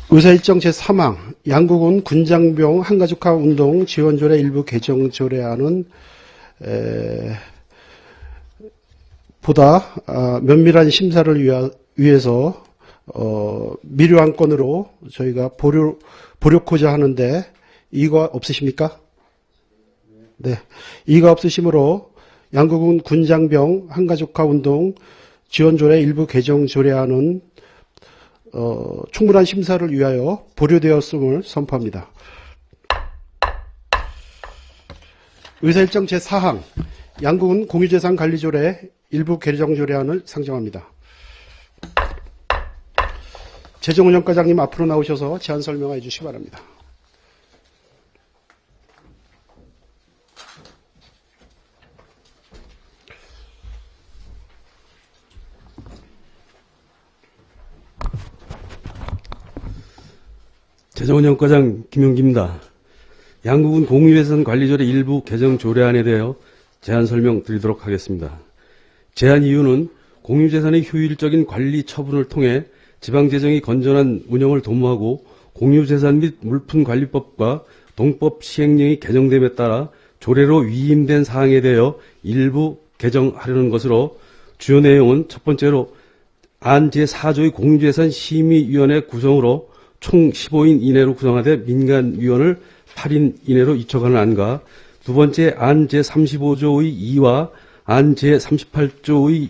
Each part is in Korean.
의사일정 제3항 양국은 군장병 한가족화 운동 지원조례 일부 개정 조례안은 보다 면밀한 심사를 위해서 미료 안건으로 저희가 보류코자 하는데 이의가 없으십니까? 네. 이의가 없으시므로 양국은 군장병 한가족화 운동 지원조례 일부 개정 조례안은 충분한 심사를 위하여 보류되었음을 선포합니다. 의사일정 제4항 양국은 공유재산 관리조례 일부 개정 조례안을 상정합니다. 재정운영과장님 앞으로 나오셔서 제안 설명해 주시기 바랍니다. 재정운영과장 김용기입니다. 양국은 공유재산 관리조례 일부 개정 조례안에 대하여 제안 설명드리도록 하겠습니다. 제안 이유는 공유재산의 효율적인 관리 처분을 통해 지방재정이 건전한 운영을 도모하고 공유재산 및 물품관리법과 동법 시행령이 개정됨에 따라 조례로 위임된 사항에 대하여 일부 개정하려는 것으로 주요 내용은 첫 번째로 안 제4조의 공유재산 심의위원회 구성으로 총 15인 이내로 구성하되 민간위원을 8인 이내로 이촉하는 안과 두 번째 안 제35조의 2와 안 제38조의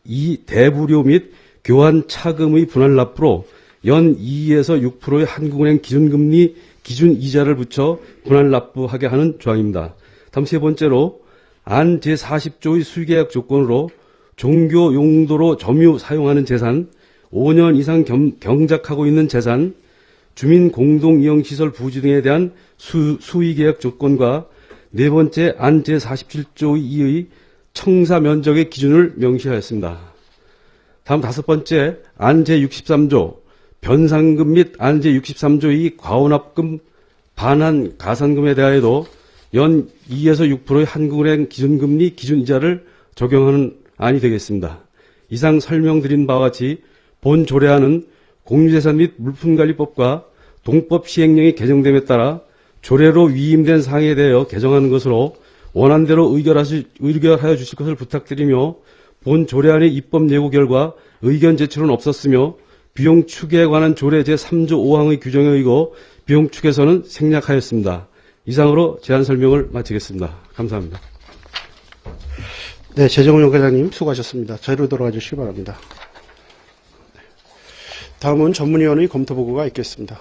2 대부료 및 교환 차금의 분할 납부로 연 2에서 6%의 한국은행 기준금리 기준 이자를 붙여 분할 납부하게 하는 조항입니다. 다음 세 번째로 안 제40조의 수의계약 조건으로 종교 용도로 점유 사용하는 재산, 5년 이상 경작하고 있는 재산, 주민 공동이용시설 부지 등에 대한 수의계약 조건과 네 번째 안 제47조의 2의 청사 면적의 기준을 명시하였습니다. 다음 다섯 번째 안 제63조 변상금 및 안 제63조의 과원합금 반환 가산금에 대하여도 연 2에서 6%의 한국은행 기준금리 기준이자를 적용하는 안이 되겠습니다. 이상 설명드린 바와 같이 본 조례안은 공유재산 및 물품관리법과 동법 시행령이 개정됨에 따라 조례로 위임된 사항에 대하여 개정하는 것으로 원안대로 의결하여 주실 것을 부탁드리며 본 조례안의 입법 예고 결과 의견 제출은 없었으며 비용 축에 관한 조례 제3조 5항의 규정에 의거 비용 축에서는 생략하였습니다. 이상으로 제안 설명을 마치겠습니다. 감사합니다. 네, 재정운영과장님 수고하셨습니다. 자리로 돌아가 주시기 바랍니다. 다음은 전문위원의 검토보고가 있겠습니다.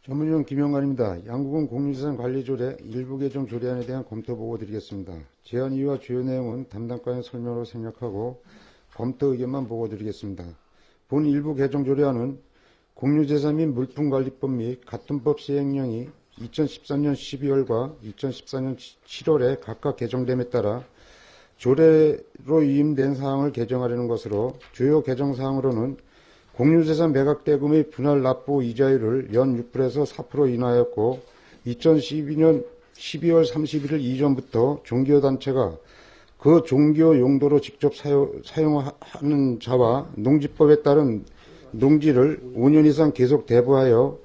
전문위원 김영관입니다. 양국은 공유재산 관리조례 일부 개정 조례안에 대한 검토보고 드리겠습니다. 제안 이유와 주요 내용은 담당과의 설명으로 생략하고 검토 의견만 보고 드리겠습니다. 본 일부 개정 조례안은 공유재산 및 물품관리법 및 같은 법 시행령이 2013년 12월과 2014년 7월에 각각 개정됨에 따라 조례로 위임된 사항을 개정하려는 것으로 주요 개정 사항으로는 공유재산 매각대금의 분할 납부 이자율을 연 6%에서 4% 인하하였고 2012년 12월 31일 이전부터 종교단체가 그 종교 용도로 직접 사용하는 자와 농지법에 따른 농지를 5년 이상 계속 대부하여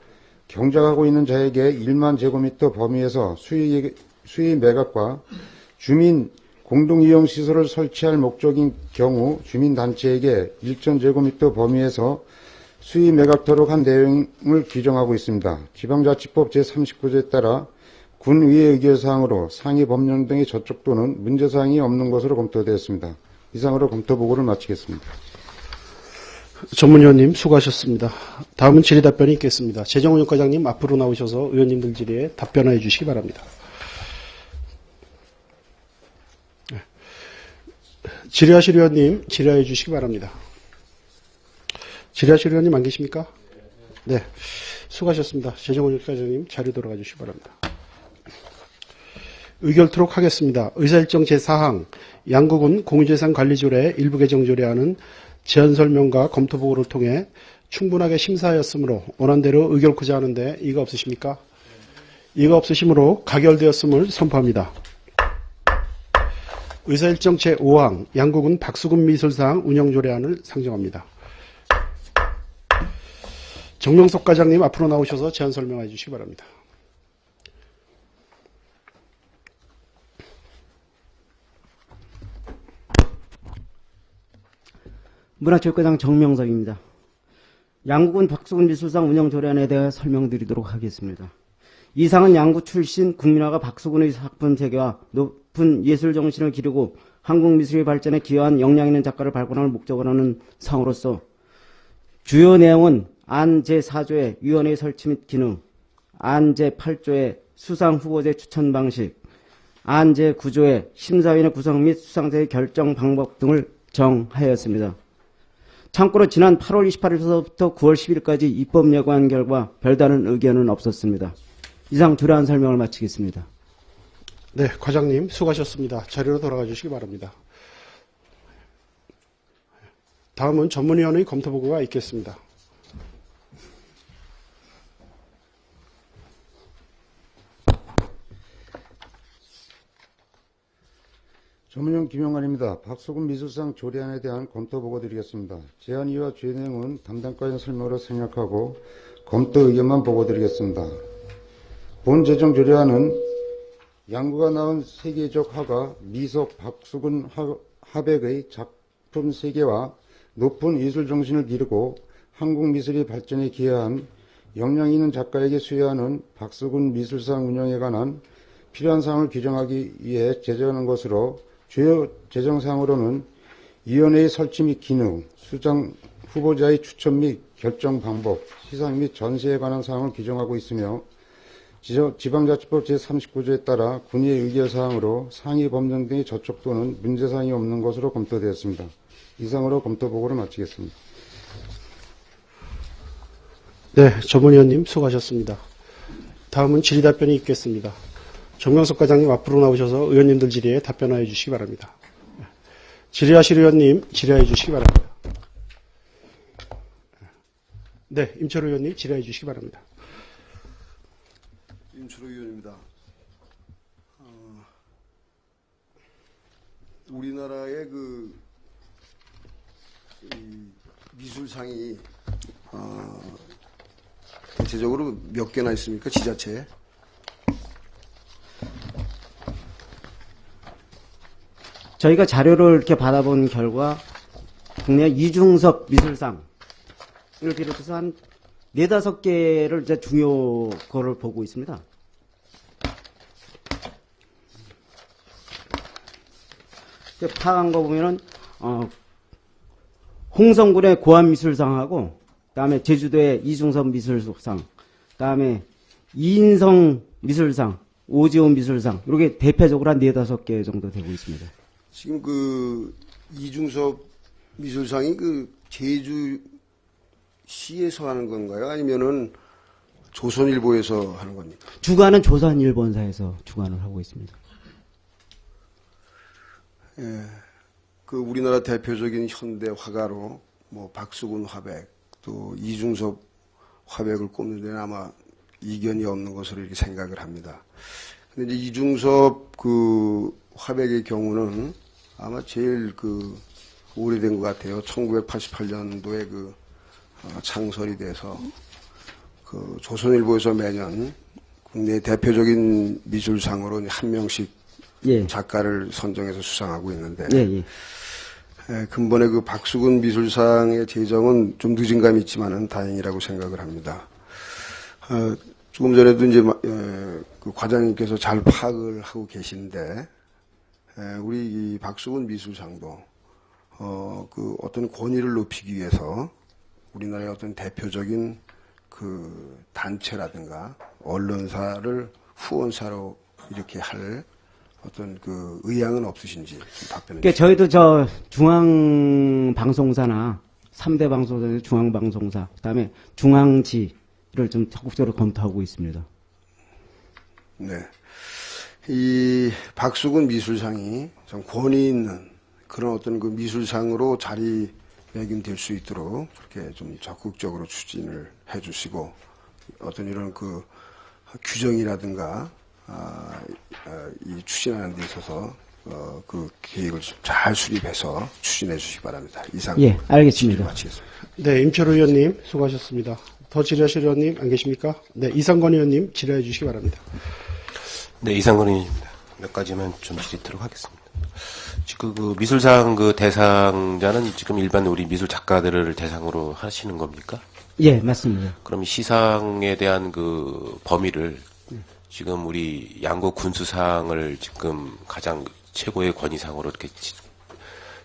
경작하고 있는 자에게 1만 제곱미터 범위에서 수의 매각과 주민 공동이용시설을 설치할 목적인 경우 주민단체에게 1,000제곱미터 범위에서 수의 매각토록 한 내용을 규정하고 있습니다. 지방자치법 제39조에 따라 군의회 의결사항으로 상위 법령 등의 저촉 또는 문제사항이 없는 것으로 검토되었습니다. 이상으로 검토보고를 마치겠습니다. 전문위원님 수고하셨습니다. 다음은 질의답변이 있겠습니다. 재정운영과장님 앞으로 나오셔서 의원님들 질의에 답변해 주시기 바랍니다. 질의하실 의원님 질의해 주시기 바랍니다. 질의하실 의원님 안 계십니까? 네, 수고하셨습니다. 재정운영과장님 자리 돌아가 주시기 바랍니다. 의결토록 하겠습니다. 의사일정 제4항 양국은 공유재산 관리조례 일부 개정 조례안은 제안 설명과 검토 보고를 통해 충분하게 심사하였으므로 원안대로 의결코자 하는데 이의가 없으십니까? 이의가 없으시므로 가결되었음을 선포합니다. 의사일정 제5항 양국은 박수근 미술상 운영조례안을 상정합니다. 정명석 과장님 앞으로 나오셔서 제안 설명해 주시기 바랍니다. 문화체육과장 정명석입니다. 양국은 박수근 미술상 운영조례안에 대해 설명드리도록 하겠습니다. 이 상은 양구 출신 국민화가 박수근의 작품 세계와 높은 예술 정신을 기르고 한국 미술의 발전에 기여한 역량 있는 작가를 발굴하는 목적을 하는 상으로서 주요 내용은 안 제4조의 위원회 설치 및 기능, 안 제8조의 수상 후보자 추천 방식, 안 제9조의 심사위원회 구성 및 수상자의 결정 방법 등을 정하였습니다. 참고로 지난 8월 28일서부터 9월 10일까지 입법 예고한 결과 별다른 의견은 없었습니다. 이상 조례안 설명을 마치겠습니다. 네, 과장님 수고하셨습니다. 자리로 돌아가 주시기 바랍니다. 다음은 전문위원의 검토보고가 있겠습니다. 전문위원 김영관입니다. 박수근 미술상 조례안에 대한 검토 보고 드리겠습니다. 제안 이유와 주요 내용은 담당과의 설명으로 생략하고 검토 의견만 보고 드리겠습니다. 본 제정 조례안은 양구가 낳은 세계적 화가 미석 박수근 하백의 작품 세계와 높은 예술 정신을 기르고 한국 미술의 발전에 기여한 역량 있는 작가에게 수여하는 박수근 미술상 운영에 관한 필요한 사항을 규정하기 위해 제정하는 것으로 주요 제정사항으로는 위원회의 설치 및 기능, 수상 후보자의 추천 및 결정 방법, 시상 및 전시에 관한 사항을 규정하고 있으며 지방자치법 제39조에 따라 군의의 의결사항으로 상위 법령 등의 저촉 또는 문제사항이 없는 것으로 검토되었습니다. 이상으로 검토 보고를 마치겠습니다. 네, 전문위원님 수고하셨습니다. 다음은 질의답변이 있겠습니다. 정명석 과장님 앞으로 나오셔서 의원님들 질의에 답변하여 주시기 바랍니다. 질의하실 의원님 질의해 주시기 바랍니다. 네, 임철호 의원님 질의해 주시기 바랍니다. 임철호 의원입니다. 우리나라의 이 미술상이 대체적으로 몇 개나 있습니까? 지자체에? 저희가 자료를 이렇게 받아본 결과 국내 이중섭 미술상을 비롯해서 한 4, 5개를 이제 중요 거를 보고 있습니다. 파악한 거 보면은 홍성군의 고안미술상하고 그다음에 제주도의 이중섭 미술상, 그다음에 이인성 미술상, 오지온 미술상 이렇게 대표적으로 한 4, 5개 정도 되고 있습니다. 지금 이중섭 미술상이 제주시에서 하는 건가요? 아니면은 조선일보에서 하는 겁니까? 주관은 조선일본사에서 주관을 하고 있습니다. 예. 우리나라 대표적인 현대 화가로 박수근 화백, 또 이중섭 화백을 꼽는 데는 아마 이견이 없는 것으로 이렇게 생각을 합니다. 근데 이제 이중섭 화백의 경우는 아마 제일 오래된 것 같아요. 1988년도에 창설이 돼서 조선일보에서 매년 국내 대표적인 미술상으로 한 명씩 예. 작가를 선정해서 수상하고 있는데 예. 근본에 박수근 미술상의 제정은 좀 늦은 감이 있지만은 다행이라고 생각을 합니다. 조금 전에도 이제 과장님께서 잘 파악을 하고 계신데 우리 이 박수근 미술상도 어떤 권위를 높이기 위해서 우리나라의 어떤 대표적인 단체라든가 언론사를 후원사로 이렇게 할 어떤 의향은 없으신지 좀 답변해 주시죠. 저희도 중앙방송사나 3대 방송사, 중앙방송사, 그다음에 중앙지를 좀 적극적으로 검토하고 있습니다. 네. 이 박수근 미술상이 좀 권위 있는 그런 어떤 미술상으로 자리매김될 수 있도록 그렇게 좀 적극적으로 추진을 해 주시고 어떤 이런 규정이라든가 이 추진하는 데 있어서 그 계획을 좀 잘 수립해서 추진해 주시기 바랍니다. 이상. 예, 알겠습니다. 질의 마치겠습니다. 네, 임철우 의원님 수고하셨습니다. 더 질의하실 의원님 안 계십니까? 네, 이상권 의원님 질의해 주시기 바랍니다. 네, 이상권 의원입니다. 몇 가지만 좀 질의하도록 하겠습니다. 지금 그 미술상 그 대상자는 지금 일반 우리 미술 작가들을 대상으로 하시는 겁니까? 예, 맞습니다. 그럼 이 시상에 대한 그 범위를 지금 우리 양국 군수상을 지금 가장 최고의 권위상으로 이렇게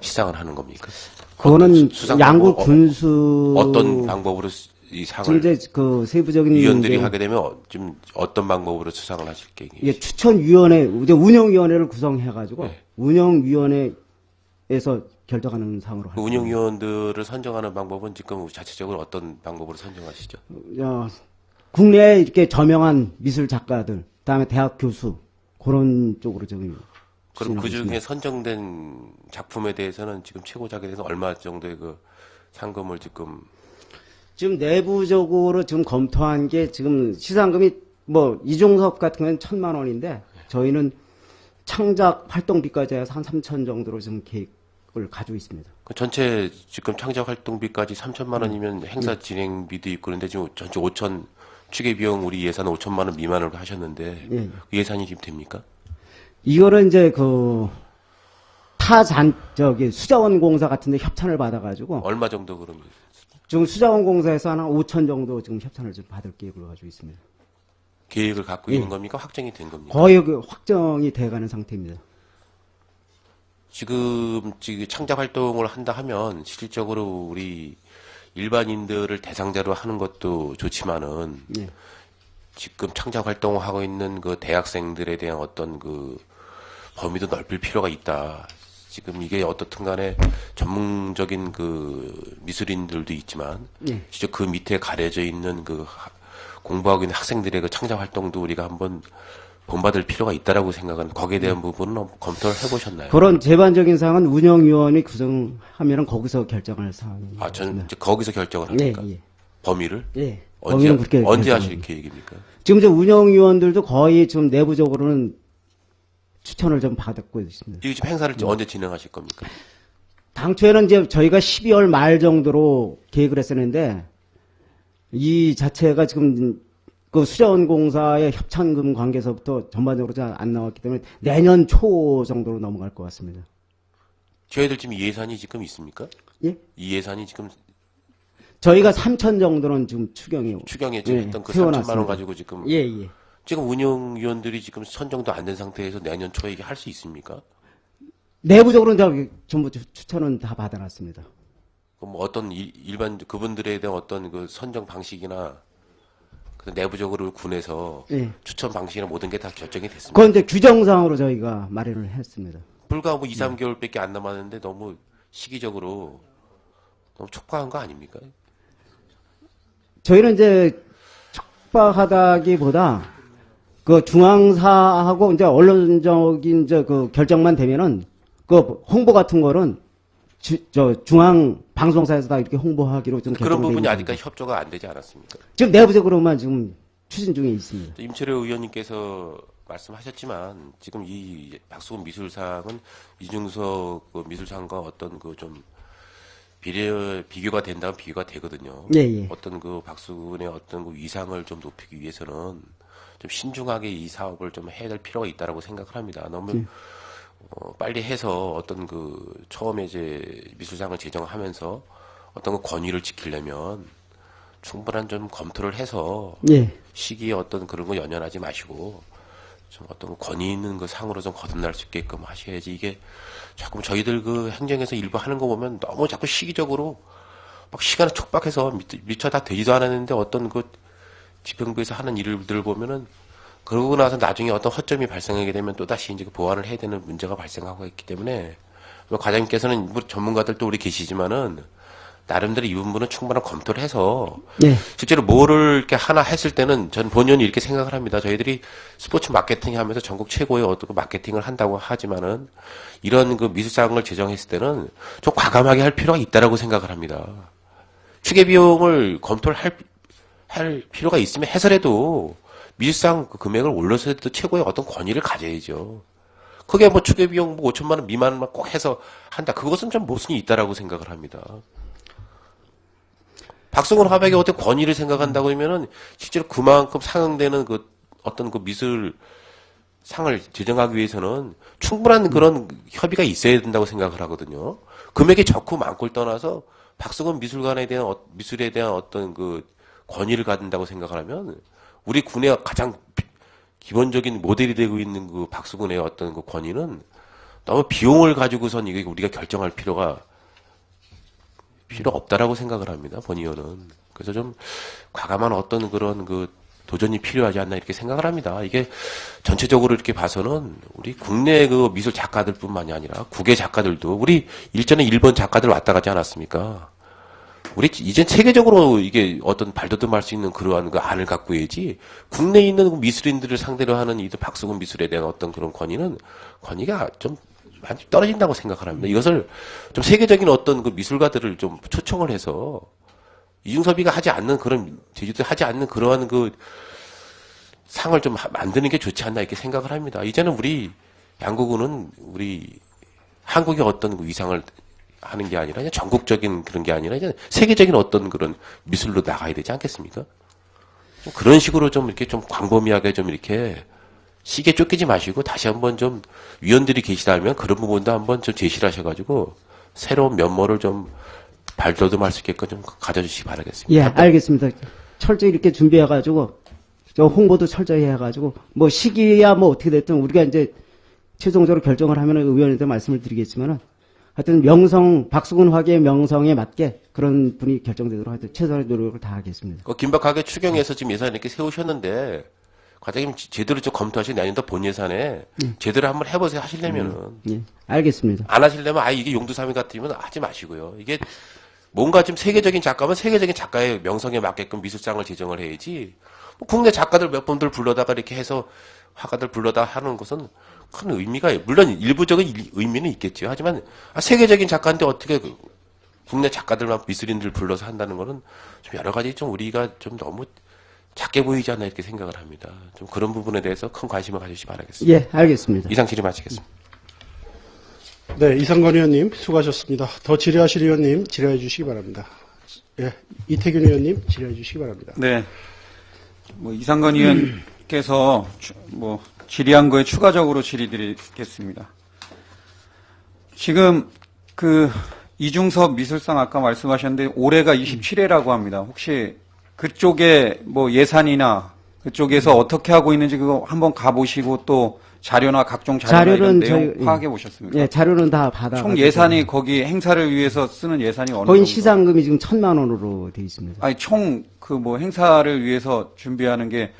시상을 하는 겁니까? 그거는 수상 양국 방법, 군수 어떤 방법으로 이 지금 상을 이제 그 세부적인 위원들이 이제 하게 되면 좀 어떤 방법으로 수상을 하실 계획이에요? 이게 추천위원회, 이제 운영위원회를 구성해가지고 네. 운영위원회에서 결정하는 상으로 그 운영위원들을 선정하는 방법은 지금 자체적으로 어떤 방법으로 선정하시죠? 국내에 이렇게 저명한 미술 작가들, 그다음에 대학 교수 그런 쪽으로 좀. 그럼 그 추진하고 중에 선정된 작품에 대해서는 지금 최고작에 대해서 얼마 정도의 그 상금을 지금 지금 내부적으로 지금 검토한 게 지금 시상금이 뭐 이종섭 같은 건 1,000만 원인데 저희는 창작 활동비까지 해서 한 3천 정도로 지금 계획을 가지고 있습니다. 그 전체 지금 창작 활동비까지 3천만 원이면 행사 진행비도 있고 그런데 지금 전체 5천 추계 비용 우리 예산 5천만 원 미만으로 하셨는데 예. 그 예산이 지금 됩니까? 이거는 이제 그 수자원 공사 같은 데 협찬을 받아가지고 얼마 정도 그러면 지금 수자원 공사에서 한 5천 정도 지금 협찬을 좀 받을 계획을 가지고 있습니다. 계획을 갖고 있는 겁니까? 확정이 된 겁니까? 거의 그 확정이 돼가는 상태입니다. 지금 창작 활동을 한다 하면 실질적으로 우리 일반인들을 대상자로 하는 것도 좋지만은 예. 지금 창작 활동을 하고 있는 그 대학생들에 대한 어떤 그 범위도 넓힐 필요가 있다. 지금 이게 어떻든 간에 전문적인 그 미술인들도 있지만 예. 진짜 그 밑에 가려져 있는 그 공부하고 있는 학생들의 그 창작 활동도 우리가 한번 본받을 필요가 있다라고 생각은 거기에 대한 부분은 검토를 해보셨나요? 그런 제반적인 사항은 운영위원회 구성하면 거기서 결정할 사항입니다. 아, 전 이제 거기서 결정을 합니까? 예. 범위를? 예. 언제, 거기는 그렇게 언제 결정합니다. 하실 계획입니까? 지금 저 운영위원들도 거의 지금 내부적으로는 추천을 좀 받고 있습니다. 이거 지금 행사를 언제 진행하실 겁니까? 당초에는 이제 저희가 12월 말 정도로 계획을 했었는데 이 자체가 지금 그 수자원 공사의 협찬금 관계에서부터 전반적으로 잘 안 나왔기 때문에 내년 초 정도로 넘어갈 것 같습니다. 저희들 지금 예산이 지금 있습니까? 예? 이 예산이 지금 저희가 3천 정도는 지금 추경이 추경에 지금 예, 했던 그 세워놨습니다. 3천만 원 가지고 지금 예. 지금 운영위원들이 지금 선정도 안 된 상태에서 내년 초에 이게 할 수 있습니까? 내부적으로는 다 전부 추천은 다 받아놨습니다. 그럼 어떤 일반 그분들에 대한 어떤 그 선정 방식이나 그 내부적으로 군에서 예. 추천 방식이나 모든 게 다 결정이 됐습니다. 그건 이제 규정상으로 저희가 마련을 했습니다. 불과 뭐 2, 3개월밖에 안 남았는데 너무 시기적으로 너무 촉박한 거 아닙니까? 저희는 이제 촉박하다기보다 그 중앙사하고 이제 언론적인 이제 그 결정만 되면은 그 홍보 같은 거는 중앙 방송사에서 다 이렇게 홍보하기로 좀 그런 부분이 결정돼 아직까지 협조가 안 되지 않았습니까? 지금 내부적으로만 지금 추진 중에 있습니다. 임철호 의원님께서 말씀하셨지만 지금 이 박수근 미술상은 이중석 그 미술상과 어떤 그 좀 비교가 된다면 비교가 되거든요. 예. 어떤 그 박수근의 어떤 그 위상을 좀 높이기 위해서는 좀 신중하게 이 사업을 좀 해야 될 필요가 있다라고 생각을 합니다. 너무 빨리 해서 어떤 그 처음에 이제 미술상을 제정하면서 어떤 그 권위를 지키려면 충분한 좀 검토를 해서 예. 시기에 어떤 그런 거 연연하지 마시고 좀 어떤 권위 있는 그 상으로 좀 거듭날 수 있게끔 하셔야지. 이게 자꾸 저희들 그 행정에서 일부 하는 거 보면 너무 자꾸 시기적으로 막 시간을 촉박해서 미처 다 되지도 않았는데 어떤 그 지평부에서 하는 일들 보면은 그러고 나서 나중에 어떤 허점이 발생하게 되면 또 다시 이제 보완을 해야 되는 문제가 발생하고 있기 때문에 과장님께서는 전문가들도 우리 계시지만은 나름대로 이 부분은 충분한 검토를 해서 네. 실제로 뭐를 이렇게 하나 했을 때는 전 본연이 이렇게 생각을 합니다. 저희들이 스포츠 마케팅 하면서 전국 최고의 어떤 마케팅을 한다고 하지만은 이런 그 미술상을 제정했을 때는 좀 과감하게 할 필요가 있다라고 생각을 합니다. 추계 비용을 검토를 할 필요가 있으면 해서라도 미술상 그 금액을 올려서라도 최고의 어떤 권위를 가져야죠. 그게 뭐 추계 비용 뭐 5천만 원 미만만 꼭 해서 한다. 그것은 좀 모순이 있다라고 생각을 합니다. 박수근 화백의 어떤 권위를 생각한다고 하면은 실제로 그만큼 상응되는 그 어떤 그 미술 상을 제정하기 위해서는 충분한 그런 협의가 있어야 된다고 생각을 하거든요. 금액이 적고 많고를 떠나서 박수근 미술관에 대한 미술에 대한 어떤 그 권위를 갖는다고 생각을 하면 우리 군의 가장 기본적인 모델이 되고 있는 그 박수근의 어떤 그 권위는 너무 비용을 가지고선 이게 우리가 결정할 필요가 없다라고 생각을 합니다. 본의원은. 그래서 좀 과감한 어떤 그런 그 도전이 필요하지 않나 이렇게 생각을 합니다. 이게 전체적으로 이렇게 봐서는 우리 국내 그 미술 작가들뿐만이 아니라 국외 작가들도 우리 일전에 일본 작가들 왔다 가지 않았습니까? 우리 이젠 세계적으로 이게 어떤 발돋움할 수 있는 그러한 그 안을 갖고 해야지 국내에 있는 그 미술인들을 상대로 하는 이 박수근 미술에 대한 어떤 그런 권위가 좀 많이 떨어진다고 생각을 합니다. 이것을 좀 세계적인 어떤 그 미술가들을 좀 초청을 해서 이중섭이가 하지 않는 그런 제주도 하지 않는 그러한 그 상을 좀 만드는 게 좋지 않나 이렇게 생각을 합니다. 이제는 우리 양국은 우리 한국의 어떤 그 위상을 하는 게 아니라 그냥 전국적인 그런 게 아니라 이제 세계적인 어떤 그런 미술로 나가야 되지 않겠습니까? 좀 그런 식으로 좀 이렇게 좀 광범위하게 좀 이렇게 시계 쫓기지 마시고 다시 한번 좀 위원들이 계시다면 그런 부분도 한번 좀 제시를 하셔가지고 새로운 면모를 좀 발돋움할 수 있게끔 좀 가져주시기 바라겠습니다. 예, 알겠습니다. 철저히 이렇게 준비해가지고 저 홍보도 철저히 해가지고 뭐 시기야 뭐 어떻게 됐든 우리가 이제 최종적으로 결정을 하면 의원님한테 말씀을 드리겠지만은 하여튼 박수근 화계의 명성에 맞게 그런 분이 결정되도록 하여튼 최선의 노력을 다하겠습니다. 긴박하게 추경해서 지금 예산 이렇게 세우셨는데 과장님 제대로 좀 검토하시 내년도 본 예산에 제대로 한번 해보세요 하시려면은. 예, 알겠습니다. 안 하시려면 이게 용두사미 같으면 하지 마시고요. 이게 뭔가 좀 세계적인 작가면 세계적인 작가의 명성에 맞게끔 미술상을 제정을 해야지. 뭐 국내 작가들 몇 분들 불러다가 이렇게 해서 화가들 불러다 하는 것은 큰 의미가 물론 일부적인 의미는 있겠죠. 하지만 세계적인 작가인데 어떻게 국내 작가들만 미술인들 불러서 한다는 거는 좀 여러 가지 좀 우리가 좀 너무 작게 보이지 않나 이렇게 생각을 합니다. 좀 그런 부분에 대해서 큰 관심을 가지시기 바라겠습니다. 예, 알겠습니다. 이상 질의 마치겠습니다. 네, 이상건 의원님 수고하셨습니다. 더 질의하실 의원님 질의해 주시기 바랍니다. 예, 이태균 의원님 질의해 주시기 바랍니다. 네. 이상건 의원께서 질의한 거에 추가적으로 질의드리겠습니다. 지금 이중섭 미술상 아까 말씀하셨는데 올해가 27회라고 합니다. 혹시 그쪽에 예산이나 그쪽에서 어떻게 하고 있는지 그거 한번 가보시고 또 자료나 각종 자료나 이런 내용 파악해 보셨습니까? 예, 자료는 다 받아. 총 예산이 거기 행사를 위해서 쓰는 예산이 어느 거의 정도? 시상금이 지금 1,000만 원으로 되어 있습니다. 아니 총 행사를 위해서 준비하는 게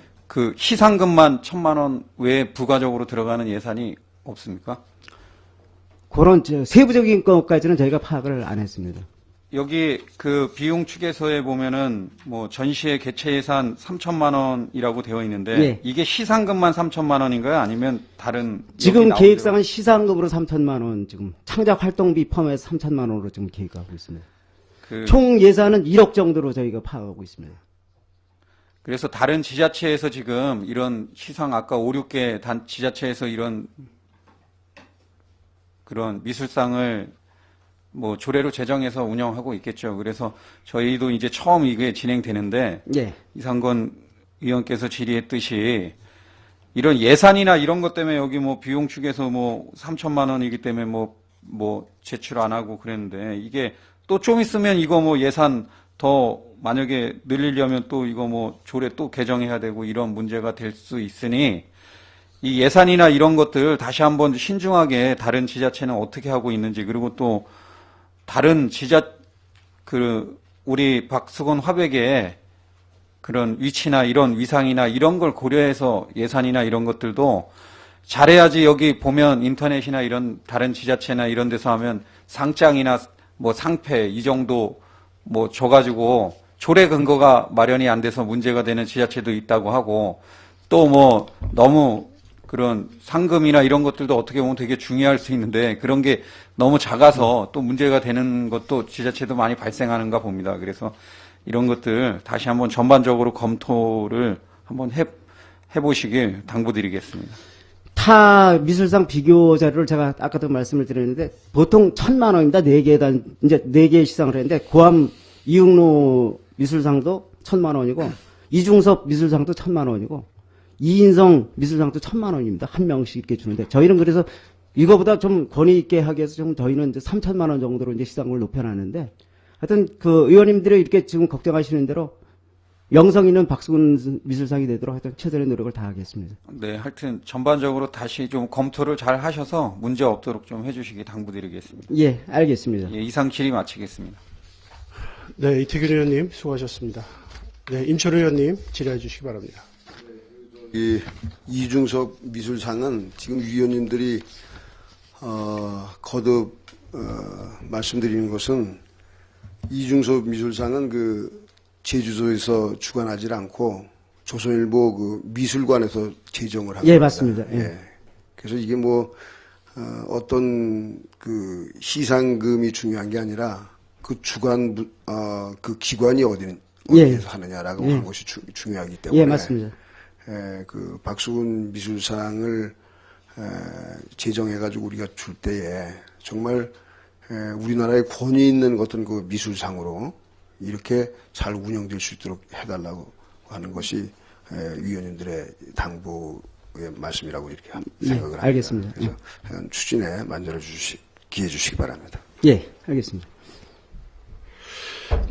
시상금만 1,000만 원 외에 부가적으로 들어가는 예산이 없습니까? 그런 세부적인 것까지는 저희가 파악을 안 했습니다. 여기 비용 추계서에 보면은 전시회 개최 예산 3,000만 원이라고 되어 있는데 예. 이게 시상금만 3,000만 원인가요? 아니면 다른 지금 계획상은 시상금으로 3,000만 원 지금 창작 활동비 포함해서 3,000만 원으로 지금 계획하고 있습니다. 총 예산은 1억 정도로 저희가 파악하고 있습니다. 그래서 다른 지자체에서 지금 이런 아까 5, 6개 지자체에서 이런 그런 미술상을 조례로 제정해서 운영하고 있겠죠. 그래서 저희도 이제 처음 이게 진행되는데 예. 이상건 의원께서 질의했듯이 이런 예산이나 이런 것 때문에 여기 비용 축에서 3,000만 원이기 때문에 제출 안 하고 그랬는데 이게 또 좀 있으면 이거 예산 더 만약에 늘리려면 또 이거 조례 또 개정해야 되고 이런 문제가 될 수 있으니 이 예산이나 이런 것들 다시 한번 신중하게 다른 지자체는 어떻게 하고 있는지 그리고 또 다른 우리 박수근 화백의 그런 위치나 이런 위상이나 이런 걸 고려해서 예산이나 이런 것들도 잘해야지 여기 보면 인터넷이나 이런 다른 지자체나 이런 데서 하면 상장이나 상패 이 정도 줘가지고 조례 근거가 마련이 안 돼서 문제가 되는 지자체도 있다고 하고 또 너무 그런 상금이나 이런 것들도 어떻게 보면 되게 중요할 수 있는데 그런 게 너무 작아서 또 문제가 되는 것도 지자체도 많이 발생하는가 봅니다. 그래서 이런 것들 다시 한번 전반적으로 검토를 한번 해보시길 당부드리겠습니다. 타 미술상 비교 자료를 제가 아까도 말씀을 드렸는데 보통 1,000만 원입니다. 4개 이제 4개의 시상을 했는데 고암 이육로 미술상도 1,000만 원이고 이중섭 미술상도 1,000만 원이고 이인성 미술상도 1,000만 원입니다. 한 명씩 이렇게 주는데 저희는 그래서 이거보다 좀 권위 있게 하기 위해서 좀 저희는 이제 3,000만 원 정도로 이제 시상을 높여놨는데 하여튼 그 의원님들이 이렇게 지금 걱정하시는 대로 영성 있는 박수근 미술상이 되도록 하여튼 최선의 노력을 다하겠습니다. 네, 하여튼 전반적으로 다시 좀 검토를 잘 하셔서 문제 없도록 좀 해주시기 당부드리겠습니다. 예, 알겠습니다. 예, 이상 질의 마치겠습니다. 네, 이태균 의원님 수고하셨습니다. 네, 임철 의원님 질의해 주시기 바랍니다. 이중섭 미술상은 지금 위원님들이 거듭 말씀드리는 것은 이중섭 미술상은 그 제주도에서 주관하지 않고 조선일보 그 미술관에서 제정을 합니다. 예, 맞습니다. 예. 그래서 이게 뭐 어떤 그 시상금이 중요한 게 아니라 그 주관 그 기관이 어디에서 하느냐라고 하는 것이 중요하기 때문에 예, 맞습니다. 그 박수근 미술상을 제정해가지고 우리가 줄 때에 정말 우리나라의 권위 있는 어떤 그 미술상으로 이렇게 잘 운영될 수 있도록 해달라고 하는 것이 위원님들의 당부의 말씀이라고 이렇게 생각을 합니다. 알겠습니다. 그래서 추진에 만들어 기해 주시기 바랍니다. 예, 알겠습니다.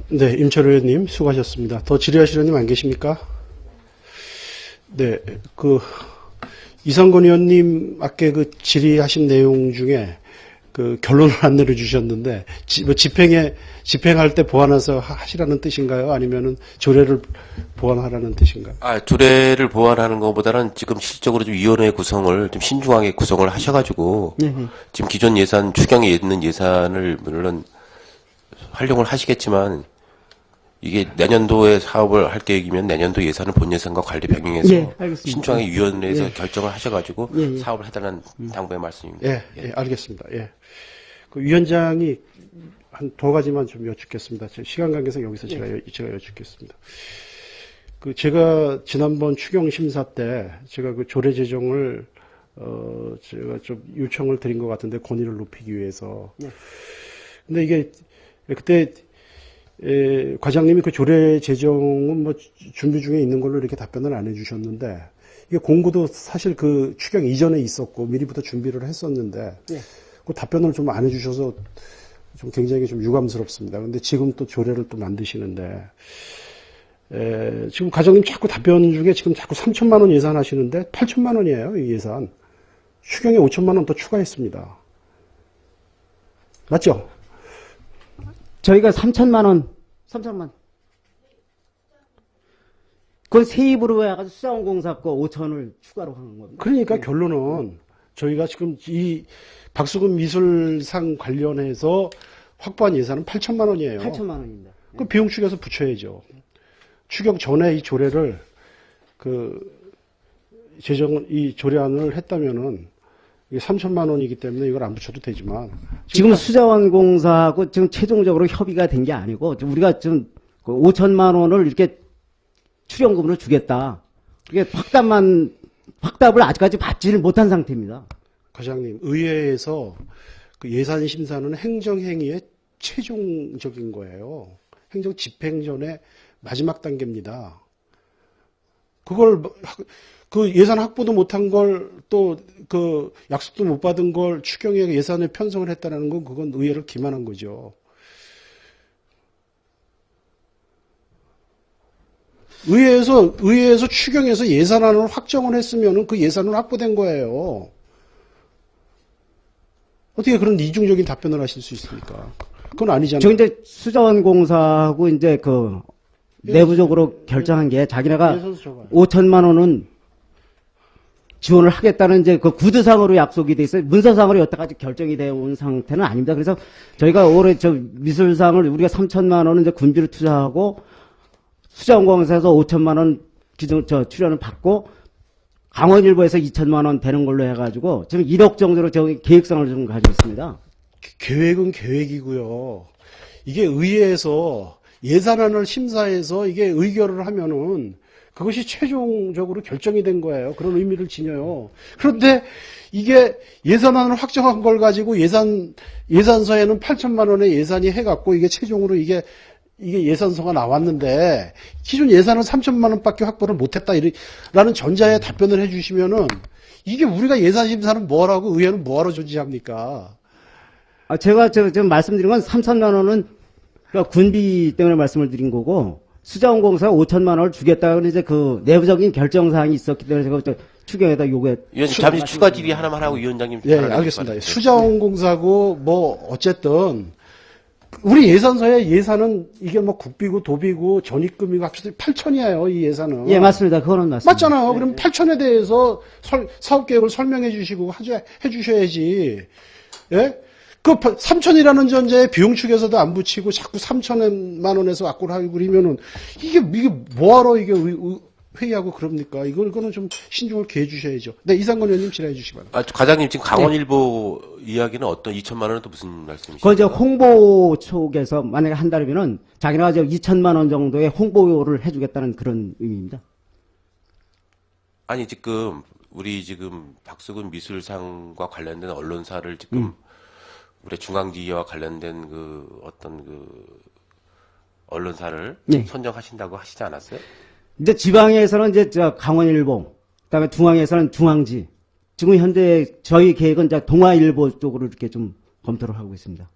네, 임철 의원님 수고하셨습니다. 더 질의하실 의원님 안 계십니까? 네, 그 이상건 의원님 아까 그 질의하신 내용 중에 그 결론을 안 내려주셨는데 집행할 때 보완해서 하시라는 뜻인가요? 아니면은 조례를 보완하라는 뜻인가요? 조례를 보완하는 것보다는 지금 실질적으로 좀 위원회 구성을 좀 신중하게 구성을 하셔가지고 지금 기존 예산 추경에 있는 예산을 물론 활용을 하시겠지만 이게 내년도에 사업을 할 계획이면 내년도 예산을 본 예산과 관리 병행해서 예, 알겠습니다. 신중하게 위원회에서 예. 결정을 하셔가지고 예. 사업을 해달라는 당부의 말씀입니다. 예, 예, 알겠습니다. 예. 그 위원장이 한 두 가지만 좀 여쭙겠습니다. 시간 관계상 여기서 제가 여쭙겠습니다. 그 제가 지난번 추경 심사 때 제가 그 조례 제정을 제가 좀 요청을 드린 것 같은데 권위를 높이기 위해서. 근데 이게 그때 과장님이 그 조례 제정은 뭐 준비 중에 있는 걸로 이렇게 답변을 안 해주셨는데 이게 공고도 사실 그 추경 이전에 있었고 미리부터 준비를 했었는데 그 답변을 좀 안 해주셔서 좀 굉장히 좀 유감스럽습니다. 근데 지금 또 조례를 또 만드시는데 지금 과장님 자꾸 답변 중에 지금 자꾸 3,000만 원 예산하시는데 8,000만 원이에요, 이 예산. 추경에 5,000만 원 더 추가했습니다. 맞죠? 저희가 3,000만. 그건 세입으로 해가지고 수자원공사 거 5천을 추가로 하는 겁니다. 그러니까 결론은 저희가 지금 이 박수근 미술상 관련해서 확보한 예산은 8,000만 원이에요. 8,000만 원입니다. 그 비용 추경에서 붙여야죠. 추경 전에 이 조례를 이 조례안을 했다면은 이게 3,000만 원이기 때문에 이걸 안 붙여도 되지만 지금 수자원공사하고 지금 최종적으로 협의가 된 게 아니고 우리가 지금 5천만 원을 이렇게 출연금으로 주겠다. 이게 확답을 아직까지 받지를 못한 상태입니다. 과장님, 의회에서 그 예산 심사는 행정행위의 최종적인 거예요. 행정 집행전의 마지막 단계입니다. 그걸 그 예산 확보도 못한 걸 또 그 약속도 못 받은 걸 추경에 예산에 편성을 했다는 건 그건 의회를 기만한 거죠. 의회에서 추경에서 예산안을 확정을 했으면은 그 예산은 확보된 거예요. 어떻게 그런 이중적인 답변을 하실 수 있습니까? 그건 아니잖아요. 저 이제 수자원공사하고 이제 그 내부적으로 결정한 게 자기네가 5천만 원은 지원을 하겠다는 이제 그 구두상으로 약속이 돼 있어요. 문서상으로 여태까지 결정이 되어 온 상태는 아닙니다. 그래서 저희가 올해 저 미술상을 우리가 3천만 원은 이제 군비를 투자하고 수자원공사에서 5천만 원 출연을 받고 강원일보에서 2천만 원 되는 걸로 해가지고 지금 1억 정도로 저희 계획상을 좀 가지고 있습니다. 계획은 계획이고요. 이게 의회에서 예산안을 심사해서 이게 의결을 하면은 그것이 최종적으로 결정이 된 거예요. 그런 의미를 지녀요. 그런데 이게 예산안을 확정한 걸 가지고 예산서에는 8천만 원의 예산이 해갖고 이게 최종으로 이게 예산서가 나왔는데 기존 예산은 3천만 원밖에 확보를 못했다 라는 전자에 답변을 해주시면은 이게 우리가 예산심사는 뭐라고 의회는 뭐하러 존재합니까? 제가 지금 말씀드린 건 3천만 원은 그러니까 군비 때문에 말씀을 드린 거고 수자원공사가 5천만 원을 주겠다는 이제 그 내부적인 결정 사항이 있었기 때문에 제가 추경에다 요구해. 위원님 잠시 추가 질의 하나만 하고 위원장님. 예, 알겠습니다. 수자원공사고 뭐 어쨌든 우리 예산서에 예산은 이게 뭐 국비고 도비고 전입금이고 합쳐서 8천이에요. 이 예산은. 예, 맞습니다. 그거는 맞습니다. 맞잖아요. 그럼 8천에 대해서 사업 계획을 설명해 주시고 해 주셔야지. 예? 그 3천이라는 전제에 비용 축에서도 안 붙이고 자꾸 3천만 원에서 확보를 하고 그러면은 이게 뭐하러 이게 회의하고 그럽니까? 이거는 좀 신중을 기해 주셔야죠. 네, 이상건 의원님 질의해 주시기 바랍니다. 과장님 지금 강원일보 이야기는 어떤 2천만 원은 또 무슨 말씀이시죠? 그 이제 홍보 쪽에서 만약에 한다면은 자기네가 이제 2천만 원 정도의 홍보료를 해주겠다는 그런 의미입니다. 아니 지금 우리 지금 박수근 미술상과 관련된 언론사를 지금 우리 중앙지휘와 관련된 그 어떤 그 언론사를 네. 선정하신다고 하시지 않았어요? 근데 지방에서는 이제 강원일보, 그다음에 중앙에서는 중앙지. 지금 현재 저희 계획은 이제 동아일보 쪽으로 이렇게 좀 검토를 하고 있습니다.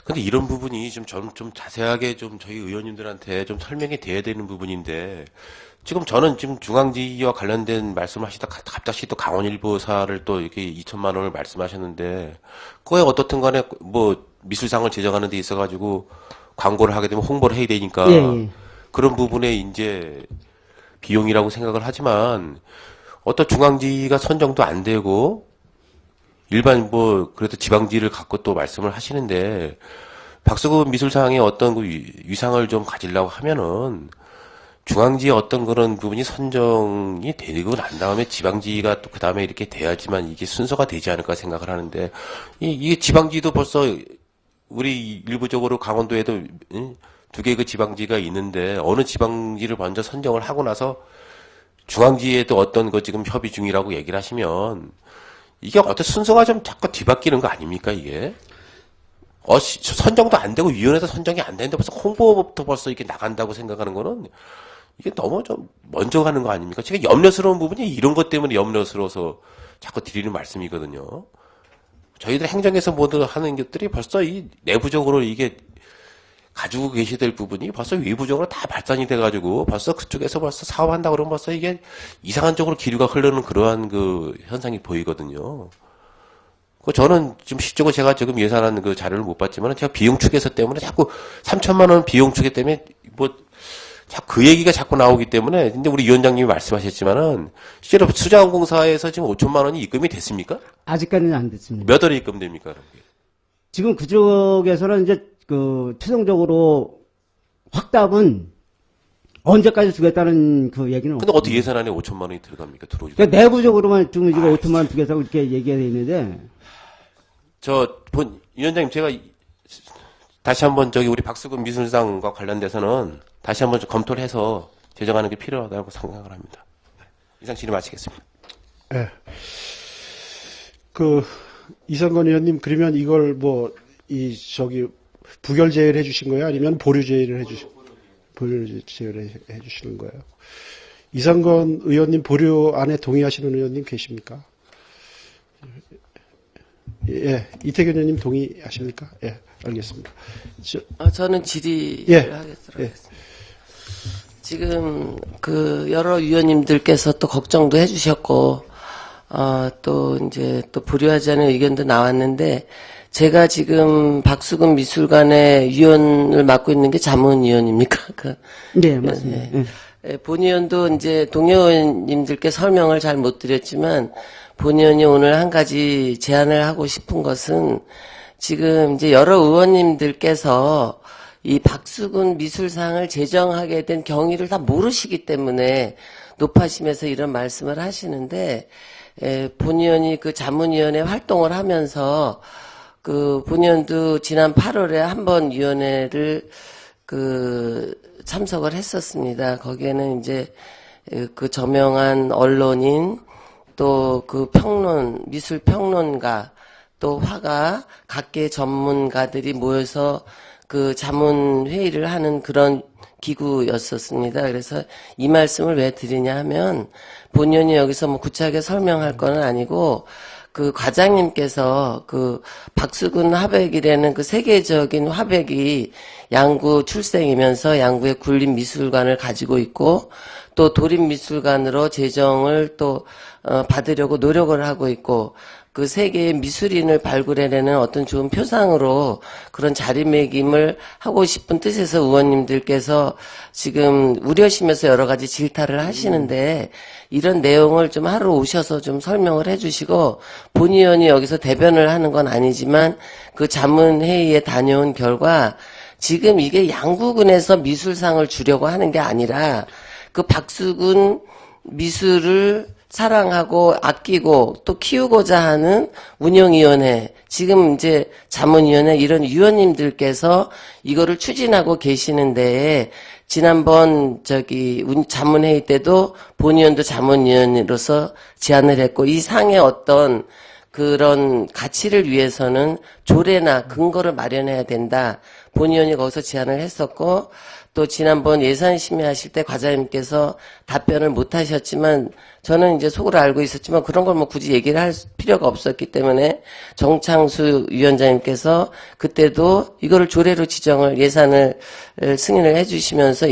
근데 이런 부분이 좀 자세하게 좀 저희 의원님들한테 좀 설명이 돼야 되는 부분인데 지금 저는 지금 중앙지휘와 관련된 말씀을 하시다 갑자기 또 강원일보사를 또 이렇게 2천만 원을 말씀하셨는데 그거에 어떻든 간에 뭐 미술상을 제정하는 데 있어가지고 광고를 하게 되면 홍보를 해야 되니까 예. 그런 부분에 이제 비용이라고 생각을 하지만 어떤 중앙지가 선정도 안 되고 일반 뭐 그래도 지방지를 갖고 또 말씀을 하시는데 박수근 미술상의 어떤 그 위상을 좀 가지려고 하면은 중앙지의 어떤 그런 부분이 선정이 되고 난 다음에 지방지가 또 그 다음에 이렇게 돼야지만 이게 순서가 되지 않을까 생각을 하는데 이게 지방지도 벌써 우리 일부적으로 강원도에도 두 개의 그 지방지가 있는데 어느 지방지를 먼저 선정을 하고 나서 중앙지에도 어떤 거 지금 협의 중이라고 얘기를 하시면 이게 어떤 순서가 좀 자꾸 뒤바뀌는 거 아닙니까 이게? 선정도 안 되고 위원회도 선정이 안 되는데 벌써 홍보부터 벌써 이렇게 나간다고 생각하는 거는 이게 너무 좀 먼저 가는 거 아닙니까? 제가 염려스러운 부분이 이런 것 때문에 염려스러워서 자꾸 드리는 말씀이거든요. 저희들 행정에서 모두 하는 것들이 벌써 이 내부적으로 이게 가지고 계셔야 될 부분이 벌써 외부적으로 다 발산이 돼가지고 벌써 그쪽에서 벌써 사업한다고 그러면 벌써 이게 이상한 쪽으로 기류가 흐르는 그러한 그 현상이 보이거든요. 저는 지금 실적으로 제가 지금 예산안 그 자료를 못 봤지만 제가 비용 축에서 때문에 자꾸 3천만 원 비용 축에 때문에 뭐 자꾸 그 얘기가 자꾸 나오기 때문에 근데 우리 위원장님이 말씀하셨지만은 실제로 수자원공사에서 지금 5천만 원이 입금이 됐습니까? 아직까지는 안 됐습니다. 몇 월에 입금됩니까? 지금 그쪽에서는 이제 그 최종적으로 확답은 언제까지 주겠다는 그 얘기는 근데 어떻게 예산안에 5천만 원이 들어갑니까? 들어오죠. 그러니까 내부적으로만 지금 5천만 원 주겠다고 이렇게 얘기가 돼 있는데 위원장님 제가 다시 한번 우리 박수근 미술상과 관련돼서는 다시 한번 좀 검토를 해서 제정하는 게 필요하다고 생각을 합니다. 이상 질의 마치겠습니다. 네. 이상건 의원님, 그러면 이걸 부결 제의를 해주신 거예요? 아니면 보류 제의를 해주시는 거예요? 이상건 의원님 보류 안에 동의하시는 의원님 계십니까? 예, 이태균 의원님 동의하십니까? 예, 알겠습니다. 저는 질의를 예, 하겠습니다. 예. 지금 여러 위원님들께서 또 걱정도 해주셨고 또 이제 또 불효하지 않은 의견도 나왔는데 제가 지금 박수근 미술관의 위원을 맡고 있는 게 자문위원입니까? 네, 맞습니다. 예, 본위원도 이제 동료님들께 설명을 잘 못 드렸지만 본위원이 오늘 한 가지 제안을 하고 싶은 것은 지금 이제 여러 의원님들께서 이 박수근 미술상을 제정하게 된 경위를 다 모르시기 때문에 높아심에서 이런 말씀을 하시는데 본위원이 그 자문위원회 활동을 하면서 본위원도 지난 8월에 한 번 위원회를 참석을 했었습니다. 거기에는 이제 그 저명한 언론인 또 그 미술 평론가 또 화가 각계 전문가들이 모여서 그 자문 회의를 하는 그런 기구였었습니다. 그래서 이 말씀을 왜 드리냐 하면 본연이 여기서 뭐 구체하게 설명할 건 아니고 그 과장님께서 그 박수근 화백이라는 그 세계적인 화백이 양구 출생이면서 양구의 국립미술관을 가지고 있고 또 도립미술관으로 재정을 또 받으려고 노력을 하고 있고 그 세계의 미술인을 발굴해내는 어떤 좋은 표상으로 그런 자리매김을 하고 싶은 뜻에서 의원님들께서 지금 우려심에서 여러 가지 질타를 하시는데 이런 내용을 좀 하러 오셔서 좀 설명을 해주시고 본 의원이 여기서 대변을 하는 건 아니지만 그 자문회의에 다녀온 결과 지금 이게 양구군에서 미술상을 주려고 하는 게 아니라 그 박수근 미술을 사랑하고 아끼고 또 키우고자 하는 운영위원회, 지금 이제 자문위원회 이런 위원님들께서 이거를 추진하고 계시는데 지난번 자문회의 때도 본위원도 자문위원으로서 제안을 했고 이 상의 어떤 그런 가치를 위해서는 조례나 근거를 마련해야 된다. 본위원이 거기서 제안을 했었고 또 지난번 예산 심의하실 때 과장님께서 답변을 못 하셨지만 저는 이제 속으로 알고 있었지만 그런 걸 뭐 굳이 얘기를 할 필요가 없었기 때문에 정창수 위원장님께서 그때도 이거를 조례로 지정을 예산을 승인을 해주시면서